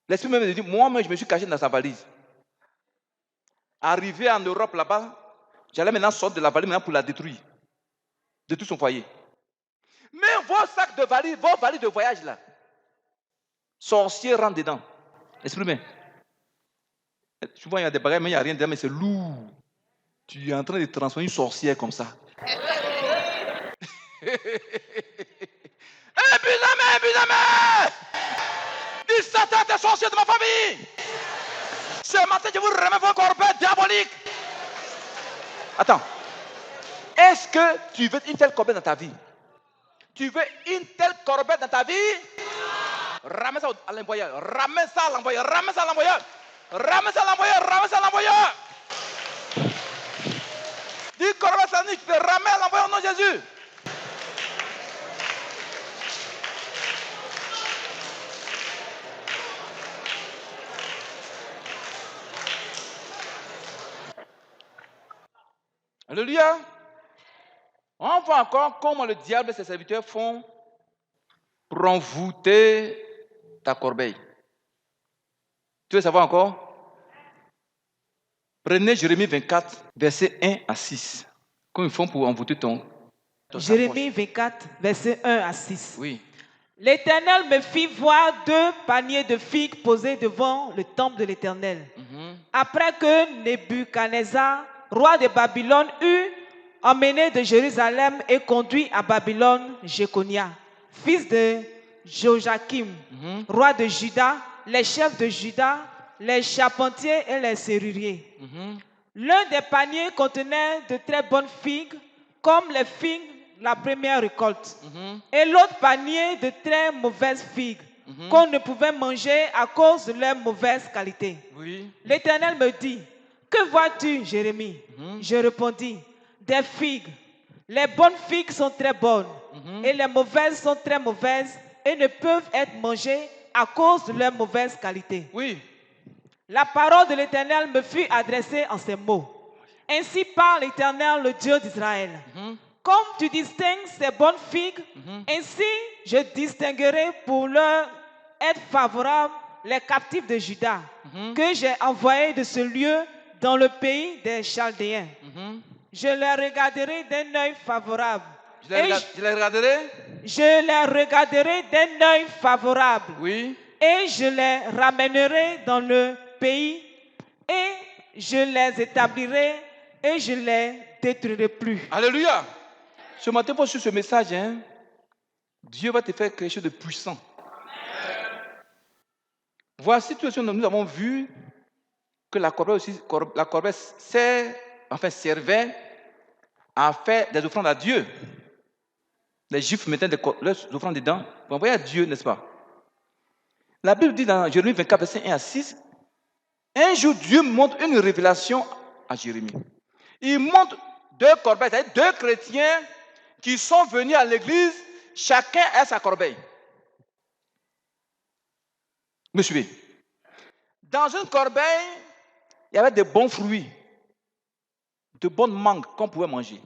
L'esprit même dit, moi-même, je me suis caché dans sa valise. Arrivé en Europe là-bas, j'allais maintenant sortir de la valise maintenant pour la détruire. Détruire son foyer. Mais vos sacs de valise, vos valises de voyage là, sorciers rentrent dedans. Esprit. Souvent il y a des bagages, mais il n'y a rien dedans, mais c'est lourd. Tu es en train de transformer une sorcière comme ça. Évidemment! Dis Satan, t'es sorcier de ma famille! Ce matin, je vous remets vos corbettes diaboliques. Attends. Est-ce que tu veux une telle corbeille dans ta vie? Tu veux une telle corbeille dans ta vie? Ramène ça à l'envoyeur. Ramène ça à l'envoyeur. Ramène ça à l'envoyeur. Ramène ça à l'envoyeur. Ramène ça à l'envoyeur. Dis corbeille satanique, tu te ramènes à l'envoyeur au nom de Jésus. Alléluia. On voit encore comment le diable et ses serviteurs font pour envoûter ta corbeille. Tu veux savoir encore? Prenez Jérémie 24, versets 1 à 6. Comment ils font pour envoûter ton Jérémie 24, versets 1 à 6. Oui. L'Éternel me fit voir 2 paniers de figues posés devant le temple de l'Éternel. Après que Nebuchadnezzar, roi de Babylone, eut emmené de Jérusalem et conduit à Babylone Jéconia, fils de Joachim, roi de Juda, les chefs de Juda, les charpentiers et les serruriers. L'un des paniers contenait de très bonnes figues, comme les figues de la première récolte, et l'autre panier de très mauvaises figues, qu'on ne pouvait manger à cause de leur mauvaise qualité. Oui. L'Éternel me dit, que vois-tu, Jérémie? Je répondis, des figues. Les bonnes figues sont très bonnes, et les mauvaises sont très mauvaises, et ne peuvent être mangées à cause de leur mauvaise qualité. Oui. La parole de l'Éternel me fut adressée en ces mots. Ainsi parle l'Éternel, le Dieu d'Israël. Comme tu distingues ces bonnes figues, ainsi je distinguerai pour leur être favorable les captifs de Juda, que j'ai envoyés de ce lieu dans le pays des Chaldéens. Je les regarderai d'un œil favorable. Je les regarderai? Je les regarderai d'un œil favorable. Oui. Et je les ramènerai dans le pays, et je les établirai, et je les détruirai plus. Alléluia. Ce matin, pour sur ce message, Dieu va te faire quelque chose de puissant. Voici tout ce que nous avons vu que la corbeille servait à faire des offrandes à Dieu. Les Juifs mettaient leurs offrandes dedans pour envoyer à Dieu, n'est-ce pas? La Bible dit dans Jérémie 24, verset 1 à 6, un jour Dieu montre une révélation à Jérémie. Il montre 2 corbeilles, c'est-à-dire 2 chrétiens qui sont venus à l'église, chacun a sa corbeille. Me suivez? Dans une corbeille, il y avait de bons fruits, de bonnes mangues qu'on pouvait manger.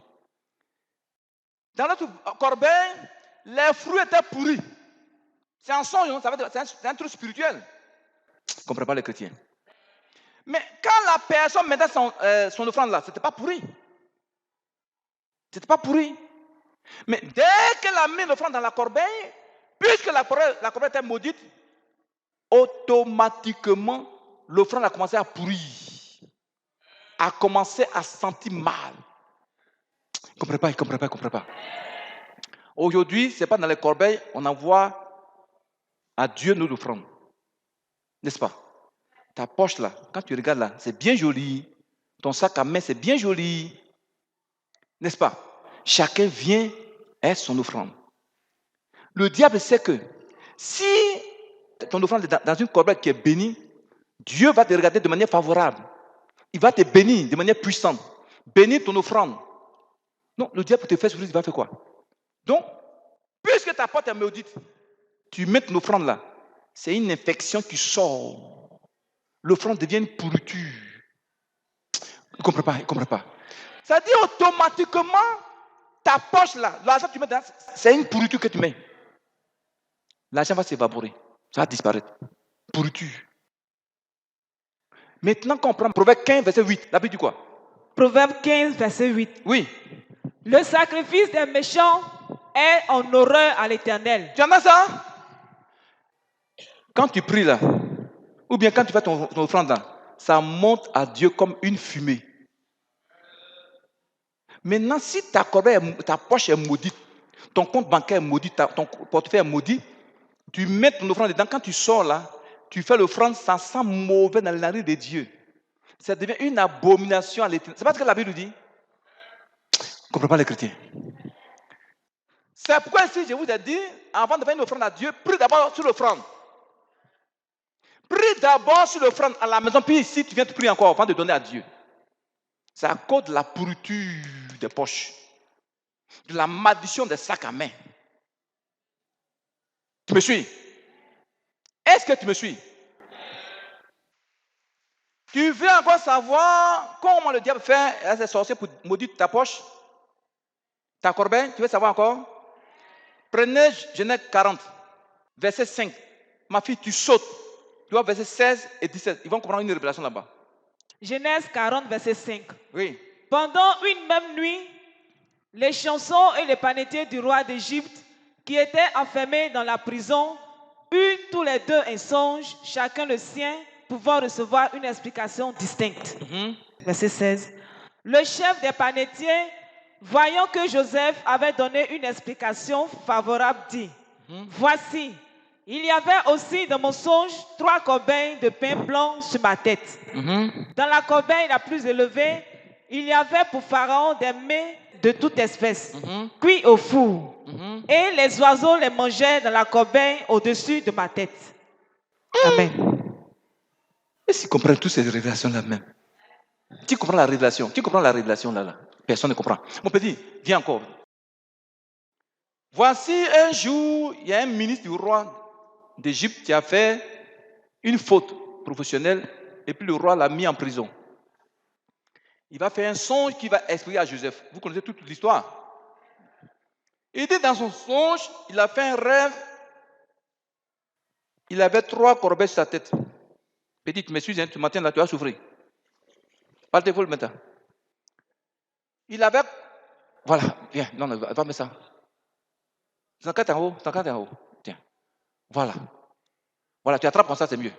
Dans l'autre corbeille, les fruits étaient pourris. C'est un songe, c'est un truc spirituel. Je ne comprends pas les chrétiens. Mais quand la personne mettait son offrande là, ce n'était pas pourri. C'était pas pourri. Mais dès qu'elle a mis l'offrande dans la corbeille, puisque la corbeille était maudite, automatiquement, l'offrande a commencé à pourrir. A commencé à sentir mal. Il ne comprend pas. Aujourd'hui, ce n'est pas dans les corbeilles, on envoie à Dieu nos offrandes. N'est-ce pas? Ta poche là, quand tu regardes là, c'est bien joli. Ton sac à main, c'est bien joli. N'est-ce pas? Chacun vient et son offrande. Le diable sait que si ton offrande est dans une corbeille qui est bénie, Dieu va te regarder de manière favorable. Il va te bénir de manière puissante. Bénir ton offrande. Non, le diable pour te faire souffrir, il va faire quoi? Donc, puisque ta porte est maudite, tu mets ton offrande là. c'est une infection qui sort. L'offrande devient une pourriture. Il ne comprend pas. Ça dit automatiquement, ta poche là, l'argent que tu mets dedans, c'est une pourriture que tu mets. L'argent va s'évaporer, ça va disparaître. Pourriture. Maintenant, quand on prend Proverbe 15, verset 8, la Bible dit quoi? Proverbe 15, verset 8. Oui. Le sacrifice des méchants est en horreur à l'Éternel. Tu en as ça? Quand tu pries là, ou bien quand tu fais ton offrande là, ça monte à Dieu comme une fumée. Maintenant, si ta poche est maudite, ton compte bancaire est maudit, ton portefeuille est maudit, tu mets ton offrande dedans. Quand tu sors là, tu fais l'offrande, ça sent mauvais dans les narines de Dieu. Ça devient une abomination à l'Éternel. C'est pas ce que la Bible dit. Je ne comprends pas les chrétiens. C'est pourquoi ici, je vous ai dit, avant de faire une offrande à Dieu, prie d'abord sur l'offrande. Prie d'abord sur l'offrande à la maison, puis ici, tu viens te prier encore avant de donner à Dieu. C'est à cause de la pourriture des poches, de la malédiction des sacs à main. Tu me suis? Est-ce que tu me suis? Tu veux encore savoir comment le diable fait à ses sorciers pour maudire ta poche, ta corbeille? Tu veux savoir encore? Prenez Genèse 40, verset 5. Ma fille, tu sautes. Tu vois, verset 16 et 17. Ils vont comprendre une révélation là-bas. Genèse 40, verset 5. Oui. Pendant une même nuit, les chansons et les panétiers du roi d'Égypte, qui étaient enfermés dans la prison, eurent tous les deux un songe, chacun le sien, pouvant recevoir une explication distincte. Verset 16. Le chef des panétiers, voyant que Joseph avait donné une explication favorable, dit, voici, il y avait aussi dans mon songe 3 corbeilles de pain blanc sur ma tête. Dans la corbeille la plus élevée, il y avait pour Pharaon des mets de toute espèce, cuits au four. Et les oiseaux les mangeaient dans la corbeille au-dessus de ma tête. Amen. Est-ce qu'ils comprennent toutes ces révélations-là même? Tu comprends la révélation? Tu comprends la révélation là? Personne ne comprend. Mon petit, viens encore. Voici un jour, il y a un ministre du roi d'Égypte qui a fait une faute professionnelle et puis le roi l'a mis en prison. Il va faire un songe qui va expliquer à Joseph. Vous connaissez toute l'histoire. Il dit dans son songe, il a fait un rêve. Il avait 3 corbeilles sur sa tête. Petit, tu m'excuses, tu m'attends là, tu vas souffrir. Parlez-vous le matin. Il avait... Voilà, viens, non, va mettre ça. 104 en haut, 104 en haut. Tiens, voilà. Voilà, tu attrapes comme ça, c'est mieux.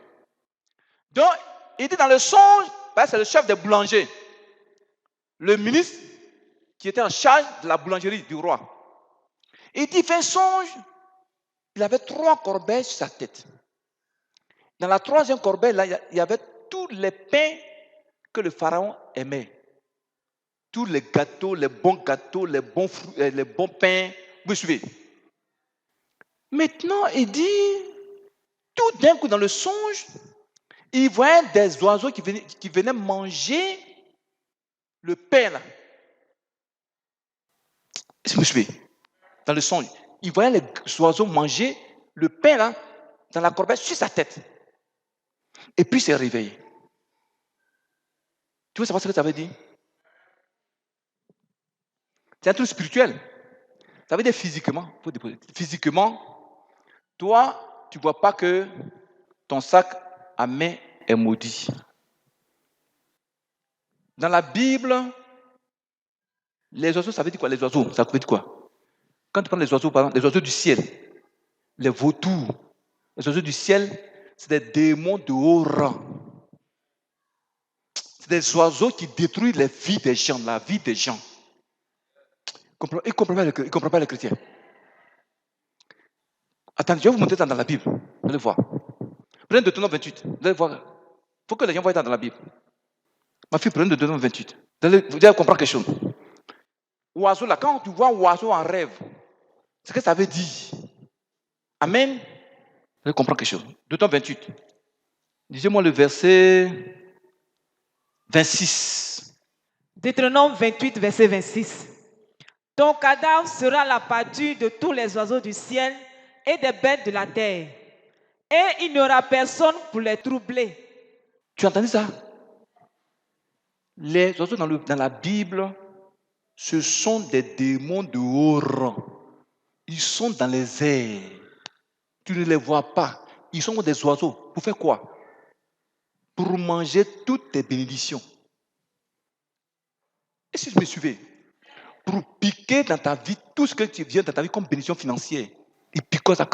Donc, il dit dans le songe, c'est le chef des boulangers, le ministre qui était en charge de la boulangerie du roi. Il dit, il fait un songe, il avait 3 corbeilles sur sa tête. Dans la 3e corbeille, là, il y avait tous les pains que le pharaon aimait. Tous les gâteaux, les bons pains. Vous suivez? Maintenant, il dit, tout d'un coup dans le songe, il voyait des oiseaux qui venaient manger le pain là. Est-ce que vous suivez? Dans le songe, il voyait les oiseaux manger le pain là, dans la corbeille sur sa tête. Et puis il s'est réveillé. Tu veux savoir ce que ça veut dire? C'est un truc spirituel. Ça veut dire physiquement. Physiquement, toi, tu ne vois pas que ton sac à main est maudit. Dans la Bible, les oiseaux, ça veut dire quoi? Les oiseaux, ça veut dire quoi? Quand tu prends les oiseaux, par exemple, les oiseaux du ciel, les vautours, les oiseaux du ciel, c'est des démons de haut rang. C'est des oiseaux qui détruisent la vie des gens. Ils ne comprennent pas les chrétiens. Attendez, je vais vous montrer ça dans la Bible. Vous allez voir. Prenez Deutéronome 28. Vous allez voir. Il faut que les gens voient ça dans la Bible. Ma fille, prenez Deutéronome 28. Vous allez comprendre quelque chose. Oiseau là, quand tu vois un oiseau en rêve, c'est ce que ça veut dire. Amen. Vous allez comprendre quelque chose. Deutéronome 28. Lisez-moi le verset 26. Deutéronome 28, verset 26. Ton cadavre sera la pâture de tous les oiseaux du ciel et des bêtes de la terre. Et il n'y aura personne pour les troubler. Tu as entendu ça? Les oiseaux dans la Bible, ce sont des démons de haut rang. Ils sont dans les airs. Tu ne les vois pas. Ils sont comme des oiseaux. Pour faire quoi? Pour manger toutes tes bénédictions. Est-ce que vous me suivez? Pour piquer dans ta vie tout ce que tu viens dans ta vie comme bénédiction financière. Ils piquent ça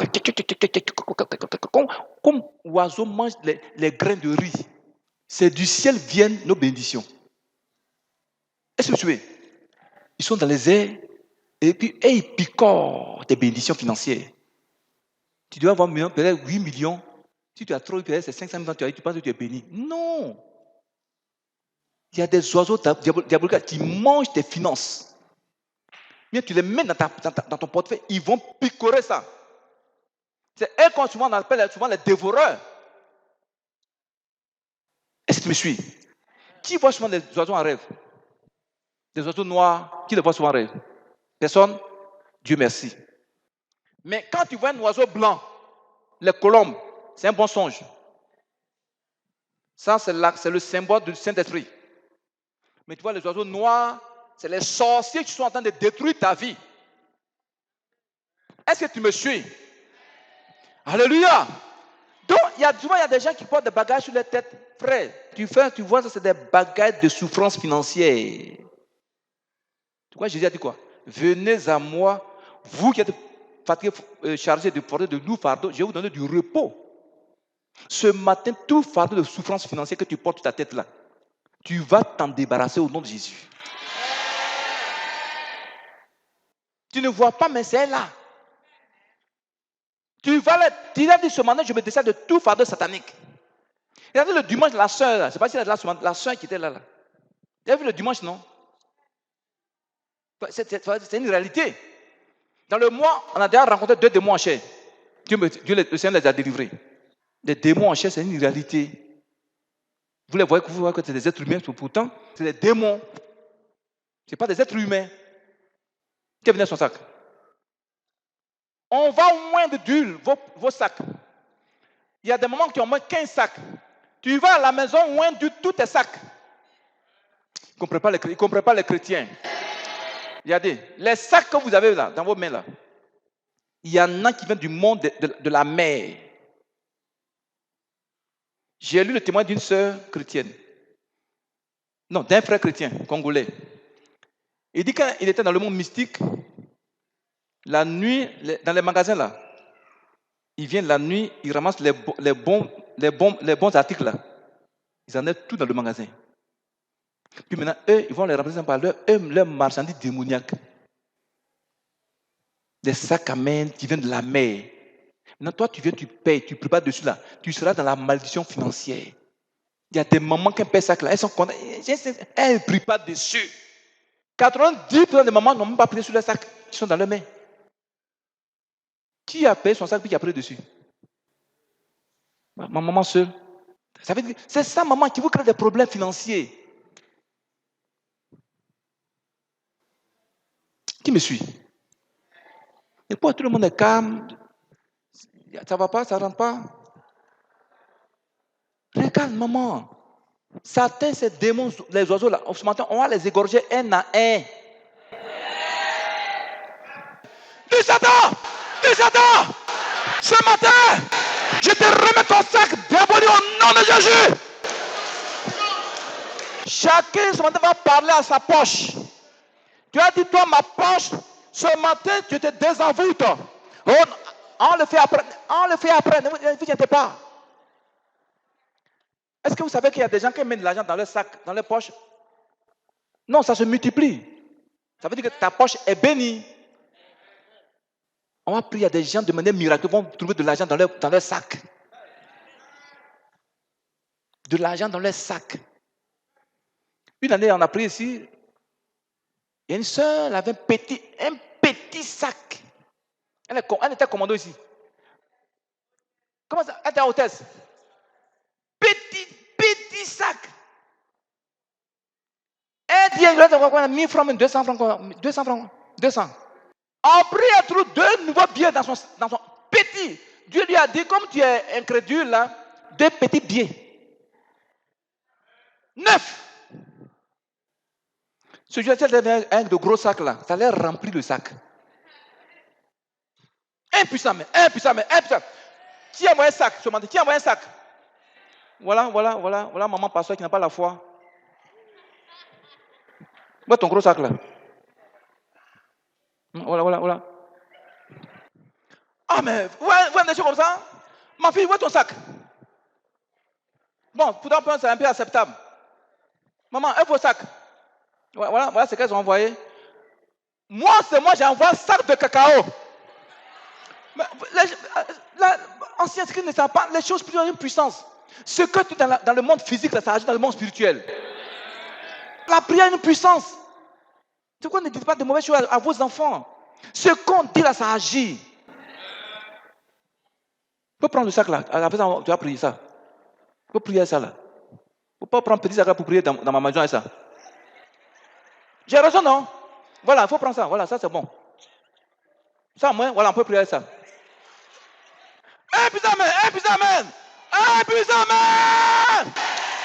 comme oiseaux mangent les grains de riz. C'est du ciel viennent nos bénédictions. Est-ce que vous suivez? Ils sont dans les airs et ils picorent tes bénédictions financières. Tu dois avoir peut-être 8 millions. Si tu as trop, peut-être c'est 500 000 tu penses que tu es béni. Non. Il y a des oiseaux diaboliques qui mangent tes finances. Bien, tu les mets dans ton portefeuille, ils vont picorer ça. C'est eux qu'on appelle souvent les dévoreurs. Est-ce que tu me suis? Qui voit souvent des oiseaux en rêve? Des oiseaux noirs, qui les voit souvent en rêve? Personne? Dieu merci. Mais quand tu vois un oiseau blanc, les colombes, c'est un bon songe. Ça, c'est le symbole du Saint-Esprit. Mais tu vois, les oiseaux noirs, c'est les sorciers qui sont en train de détruire ta vie. Est-ce que tu me suis? Alléluia! Donc, souvent, il y a des gens qui portent des bagages sur les têtes. Frère, tu vois, ça, c'est des bagages de souffrance financière. Tu vois, Jésus a dit quoi? Venez à moi, vous qui êtes fatigués, chargés de porter de lourds fardeaux, je vais vous donner du repos. Ce matin, tout fardeau de souffrance financière que tu portes sur ta tête là, tu vas t'en débarrasser au nom de Jésus. Tu ne vois pas, mais c'est là. Tu as dit ce matin, je me décide de tout fardeau satanique. Il a dit le dimanche, la soeur, je ne sais pas si la soeur qui était là. Tu as vu le dimanche, non? C'est une réalité. Dans le mois, on a déjà rencontré 2 démons en chair. Le Seigneur les a délivrés. Les démons en chair, c'est une réalité. Vous voyez que c'est des êtres humains, pourtant, c'est des démons. Ce n'est pas des êtres humains. Qui est venu à son sac? On va moindre d'huile vos sacs. Il y a des moments qui ont moins 15 sacs. Tu vas à la maison, moindre tous tes sacs. Ils ne comprennent pas les chrétiens. Regardez, les sacs que vous avez là, dans vos mains là, il y en a qui viennent du monde de la mer. J'ai lu le témoin d'une sœur chrétienne. Non, d'un frère chrétien, congolais. Il dit qu'il était dans le monde mystique, la nuit, dans les magasins là, il vient la nuit, il ramasse les bons articles là. Ils en mettent tout dans le magasin. Puis maintenant, eux, ils vont les remplacer par leurs marchandises démoniaques. Des sacs à main qui viennent de la mer. Maintenant, toi, tu viens, tu payes, tu prépares dessus là. Tu seras dans la malédiction financière. Il y a des mamans qui paient ça là. Elles sont contentes. Elles ne prient pas dessus. 90% des mamans n'ont même pas pris sur les sacs qui sont dans leurs mains. Qui a payé son sac puis qui a pris dessus? Ma maman seule. Ça veut dire, c'est ça, maman, qui vous crée des problèmes financiers. Qui me suit? Et pourquoi tout le monde est calme? Ça ne va pas, ça ne rentre pas? Regarde, maman. Certains, ces démons, les oiseaux là, ce matin, on va les égorger un à un. Du Satan! Du Satan! Ce matin, je te remets ton sac diabolique au nom de Jésus. Chacun ce matin va parler à sa poche. Tu as dit, toi, ma poche, ce matin, tu te désenvoûtes. On le fait après. Ne vous inquiétez pas. Est-ce que vous savez qu'il y a des gens qui mettent de l'argent dans leur sac, dans leur poche? Non, ça se multiplie. Ça veut dire que ta poche est bénie. On va prier à des gens de manière miraculeuse, vont trouver de l'argent dans leur sac. De l'argent dans leur sac. Une année, on a prié ici. Il y a une soeur, elle avait un petit sac. Elle était commando ici. Comment ça? Elle était hôtesse. Petit sac. Elle dit, il a 1000 francs, 200 francs. 200 francs. 200. On prie à trouver 2 nouveaux billets dans son petit. Dieu lui a dit, comme tu es incrédule, là, 2 petits billets. 9. Ce jour-là, un de gros sacs là, ça allait remplir le sac. Impuissant, mais. Tiens-moi un sac, je m'en dis, tiens-moi un sac. Voilà, maman pasteur qui n'a pas la foi. Vois ton gros sac là. Voilà. Ah, mais, ouais, des choses comme ça. Ma fille, vois ton sac. Bon, pourtant, c'est un peu acceptable. Maman, un faux sac. Voilà ce qu'elles ont envoyé. Moi, j'ai envoyé un sac de cacao. Mais l'ancien Christ ne savent pas les choses plus ont une puissance. Ce que tu as dans le monde physique, ça agit dans le monde spirituel. La prière a une puissance. C'est quoi, ne dites pas de mauvaises choses à vos enfants. Ce qu'on dit là, ça agit. Tu peux prendre le sac là. Après ça, tu vas prier ça. Tu peux prier ça là. Tu ne peux pas prendre petit sac là pour prier dans ma maison et ça. J'ai raison, non? Voilà, il faut prendre ça. Voilà, ça c'est bon. Ça, moi, voilà, on peut prier ça. Un puissant amen.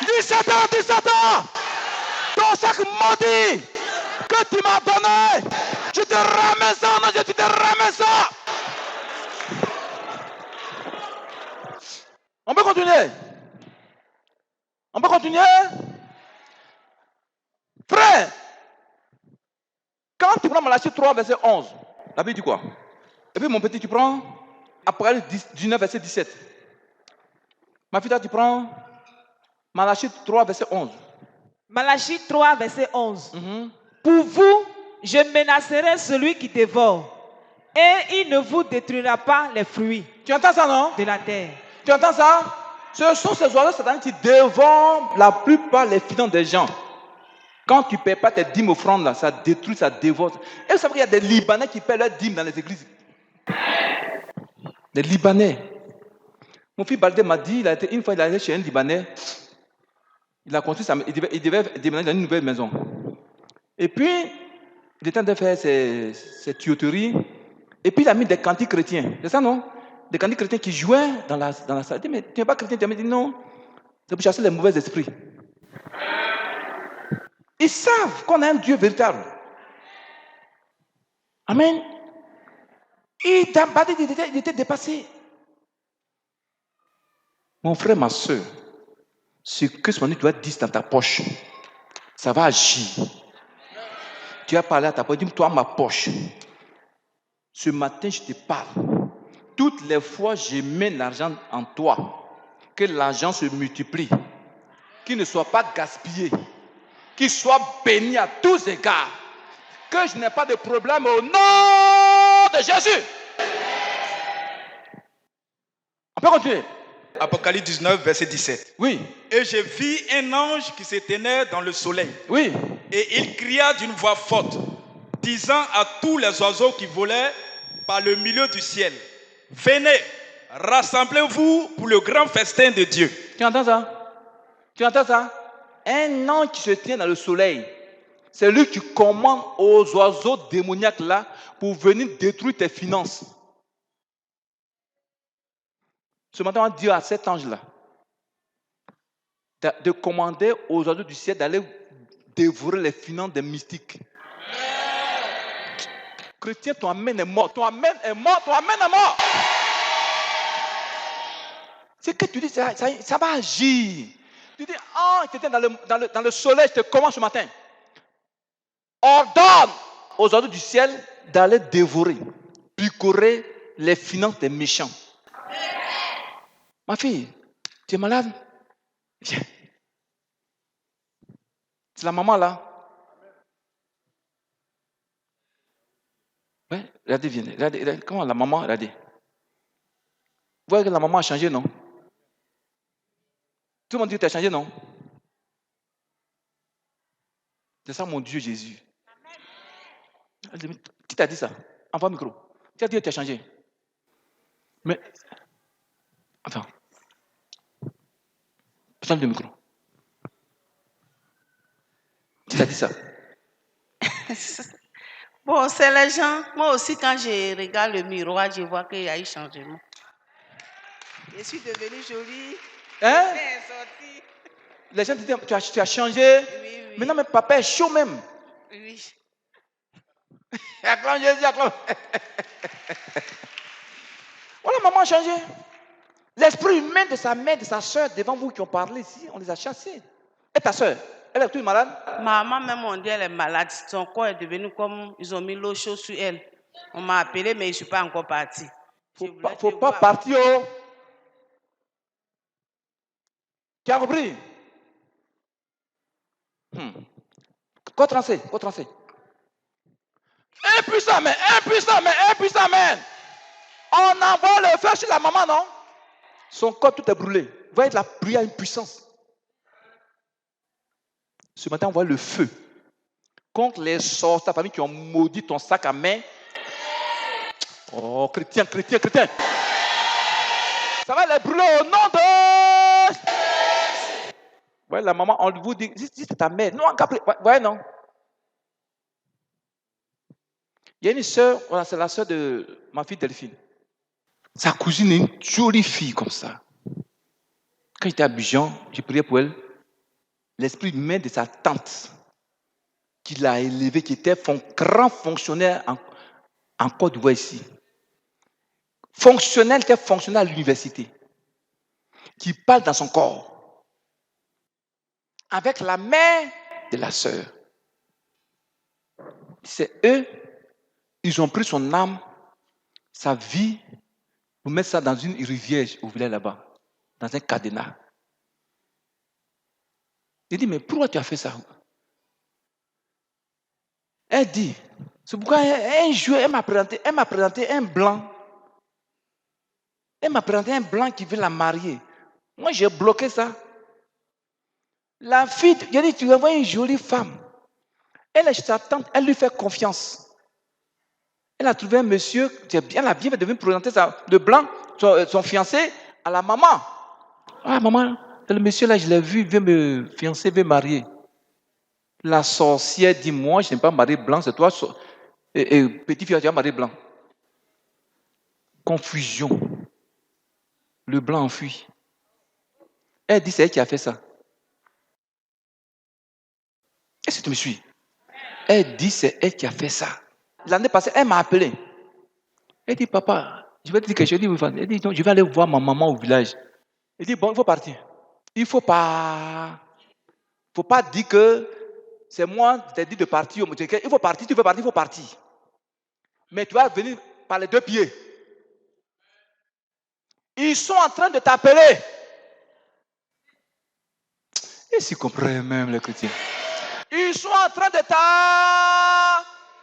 17 ans. Ton sac maudit que tu m'as donné, je te ramène ça, non, je te ramène ça. On peut continuer. Frère, quand tu prends Malachie 3, verset 11, la Bible dit quoi? Et puis mon petit, tu prends Apocalypse 19, verset 17. Ma fille, tu prends Malachie 3, verset 11. Malachie 3, verset 11. Pour vous, je menacerai celui qui dévore, et il ne vous détruira pas les fruits. Tu entends ça, non? De la terre. Tu entends ça? Ce sont ces oiseaux sataniques qui dévorent la plupart des finances des gens. Quand tu ne paies pas tes dîmes offrandes, là, ça détruit, ça dévore. Et vous savez qu'il y a des Libanais qui paient leurs dîmes dans les églises. Des Libanais. Mon fils Baldé m'a dit, une fois il est allé chez un Libanais, il a construit il devait déménager dans une nouvelle maison. Et puis, il était en train de faire ses tuyauteries. Et puis, il a mis des cantiques chrétiens. C'est ça, non? Des cantiques chrétiens qui jouaient dans la salle. Il dit, mais tu n'es pas chrétien? Il dit, non. C'est pour chasser les mauvais esprits. Ils savent qu'on a un Dieu véritable. Amen. Il était dépassé. Mon frère, ma soeur, ce que ce moment tu as dit dans ta poche, ça va agir. Tu as parlé à ta poche, dis-moi, toi, ma poche. Ce matin, je te parle. Toutes les fois, je mets l'argent en toi. Que l'argent se multiplie. Qu'il ne soit pas gaspillé. Qu'il soit béni à tous égards. Que je n'ai pas de problème au nom de Jésus. On peut continuer. Apocalypse 19, verset 17. Oui. Et je vis un ange qui se tenait dans le soleil. Oui. Et il cria d'une voix forte, disant à tous les oiseaux qui volaient par le milieu du ciel, venez, rassemblez-vous pour le grand festin de Dieu. Tu entends ça? Un ange qui se tient dans le soleil, c'est lui qui commande aux oiseaux démoniaques là pour venir détruire tes finances. Ce matin, on va dire à cet ange-là de commander aux oiseaux du ciel d'aller dévorer les finances des mystiques. Chrétien, ton amen est mort. C'est que tu dis, ça va agir. Tu dis, tu étais dans le soleil, je te commande ce matin. Ordonne aux oiseaux du ciel d'aller dévorer, picorer les finances des méchants. Ma fille, tu es malade? Viens. C'est la maman là. Ouais, regardez, viens. Regardez, comment la maman, regardez. Vous voyez que la maman a changé, non? Tout le monde dit que tu as changé, non? C'est ça mon Dieu Jésus. Qui t'a dit ça? Envoie le micro. Tu as dit que tu as changé. Mais, attends. Prends le micro. Qui t'a dit ça? Bon, c'est les gens. Moi aussi, quand je regarde le miroir, je vois qu'il y a eu changement. Je suis devenue jolie. Hein? Elle est sortie. Les gens disaient, tu as changé. Oui. Maintenant, mon papa est chaud même. Oui. Acclame Jésus, acclame. Voilà, maman a changé. L'esprit humain de sa mère, de sa soeur, devant vous qui ont parlé ici, on les a chassés. Et ta soeur, elle est toute malade? Maman, même on dit elle est malade. Son corps est devenu comme, ils ont mis l'eau chaude sur elle. On m'a appelé, mais je ne suis pas encore partie. Faut pas partir. Oh. Tu as compris? Quoi trancer? Impuissant, mais. On envoie le feu sur la maman, non? Son corps tout est brûlé. Vous voyez, la prière a une puissance. Ce matin, on voit le feu contre les sorts, ta famille qui ont maudit ton sac à main. Oh, chrétien. Ça va les brûler au nom de... Ouais, la maman, on vous dit, si c'est ta mère, non, ouais, non. Il y a une soeur, voilà, c'est la soeur de ma fille Delphine. Sa cousine est une jolie fille comme ça. Quand j'étais à Abidjan, j'ai prié pour elle. L'esprit humain de sa tante, qui l'a élevée, qui était grand fonctionnaire en Côte d'Ivoire ici. Fonctionnel, était fonctionnaire à l'université. Qui parle dans son corps. Avec la mère de la sœur. C'est eux, ils ont pris son âme, sa vie, pour mettre ça dans une rivière au village là-bas, dans un cadenas. Il dit, mais pourquoi tu as fait ça? Elle dit, c'est pourquoi un jour, elle m'a présenté un blanc. Elle m'a présenté un blanc qui veut la marier. Moi, j'ai bloqué ça. La fille, j'ai dit, tu envoies une jolie femme. Elle est sa tante, elle lui fait confiance. Elle a trouvé un monsieur, elle a bien fait de venir présenter le blanc, son fiancé, à la maman. Ah, maman, le monsieur là, je l'ai vu, il veut me fiancer, il veut marier. La sorcière dit, moi, je n'aime pas marier blanc, c'est toi, petit fille, tu vas marier blanc. Confusion. Le blanc enfuit. Elle dit, c'est elle qui a fait ça. Est-ce que tu me suis? Elle dit, c'est elle qui a fait ça. L'année passée, elle m'a appelé. Elle dit, papa, je vais te dire quelque chose. Elle dit, non, je vais aller voir ma maman au village. Elle dit, bon, il faut partir. Il ne faut pas dire que c'est moi qui t'ai dit de partir. Il faut partir, tu veux partir, il faut partir. Mais tu vas venir par les 2 pieds. Ils sont en train de t'appeler. Et s'ils comprennent même les chrétiens. Ils sont en train de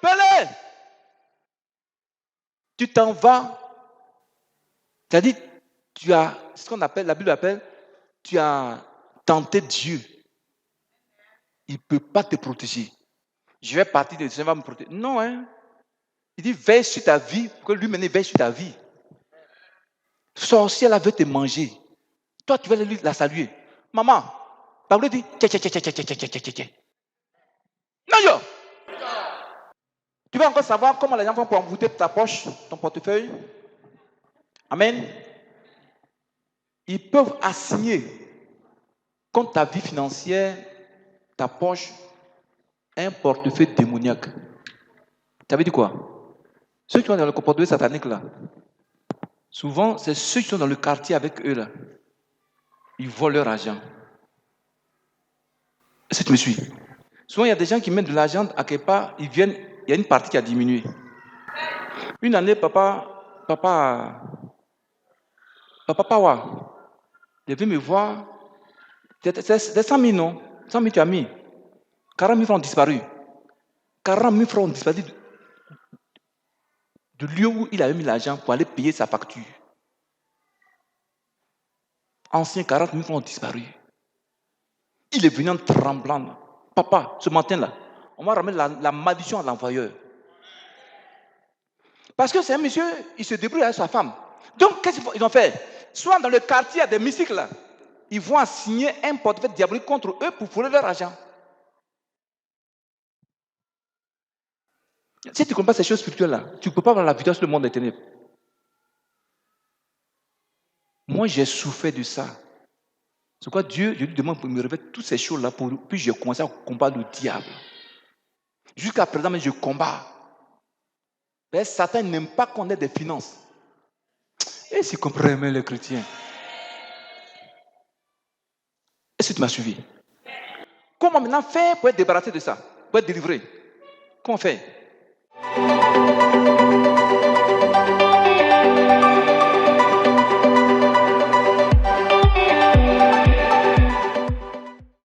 t'appeler. Tu t'en vas. C'est-à-dire, tu as, ce qu'on appelle, la Bible appelle, tu as tenté Dieu. Il ne peut pas te protéger. Je vais partir de Dieu, va me protéger. Non, hein. Il dit, veille sur ta vie, pour que lui-même veille sur ta vie. Sorcière, elle veut te manger. Toi, tu vas la saluer. Maman, Pablo dit, non, yo. Tu vas encore savoir comment les gens vont pour envoûter ta poche, ton portefeuille. Amen. Ils peuvent assigner contre ta vie financière, ta poche, un portefeuille démoniaque. Ça veut dire quoi? Ceux qui sont dans le portefeuille satanique là, souvent, c'est ceux qui sont dans le quartier avec eux là. Ils volent leur argent. Est-ce que tu me suis? Souvent, il y a des gens qui mettent de l'argent à quelque part, ils viennent, il y a une partie qui a diminué. Une année, papa Pawa, il vient me voir. C'est 100 000, non? 100 000 tu as mis. 40 000 francs ont disparu. 40 000 francs ont disparu du lieu où il avait mis l'argent pour aller payer sa facture. Anciens 40 000 francs ont disparu. Il est venu en tremblant. Papa, ce matin-là, on m'a ramené la malédiction à l'envoyeur. Parce que c'est un monsieur, il se débrouille avec sa femme. Donc, qu'est-ce qu'ils ont fait? Soit dans le quartier, il y a des mystiques là. Ils vont assigner un portefeuille diabolique contre eux pour voler leur argent. Si tu ne comprends pas ces choses spirituelles là, tu ne peux pas avoir la victoire sur le monde des ténèbres. Moi, j'ai souffert de ça. C'est pourquoi Dieu, je lui demande pour me révéler toutes ces choses-là, puis j'ai commencé à combattre le diable. Jusqu'à présent, je combats. Mais Satan n'aime pas qu'on ait des finances. Et s'il comprend même les chrétiens. Est-ce que tu m'as suivi? Comment maintenant faire pour être débarrassé de ça? Pour être délivré? Comment faire?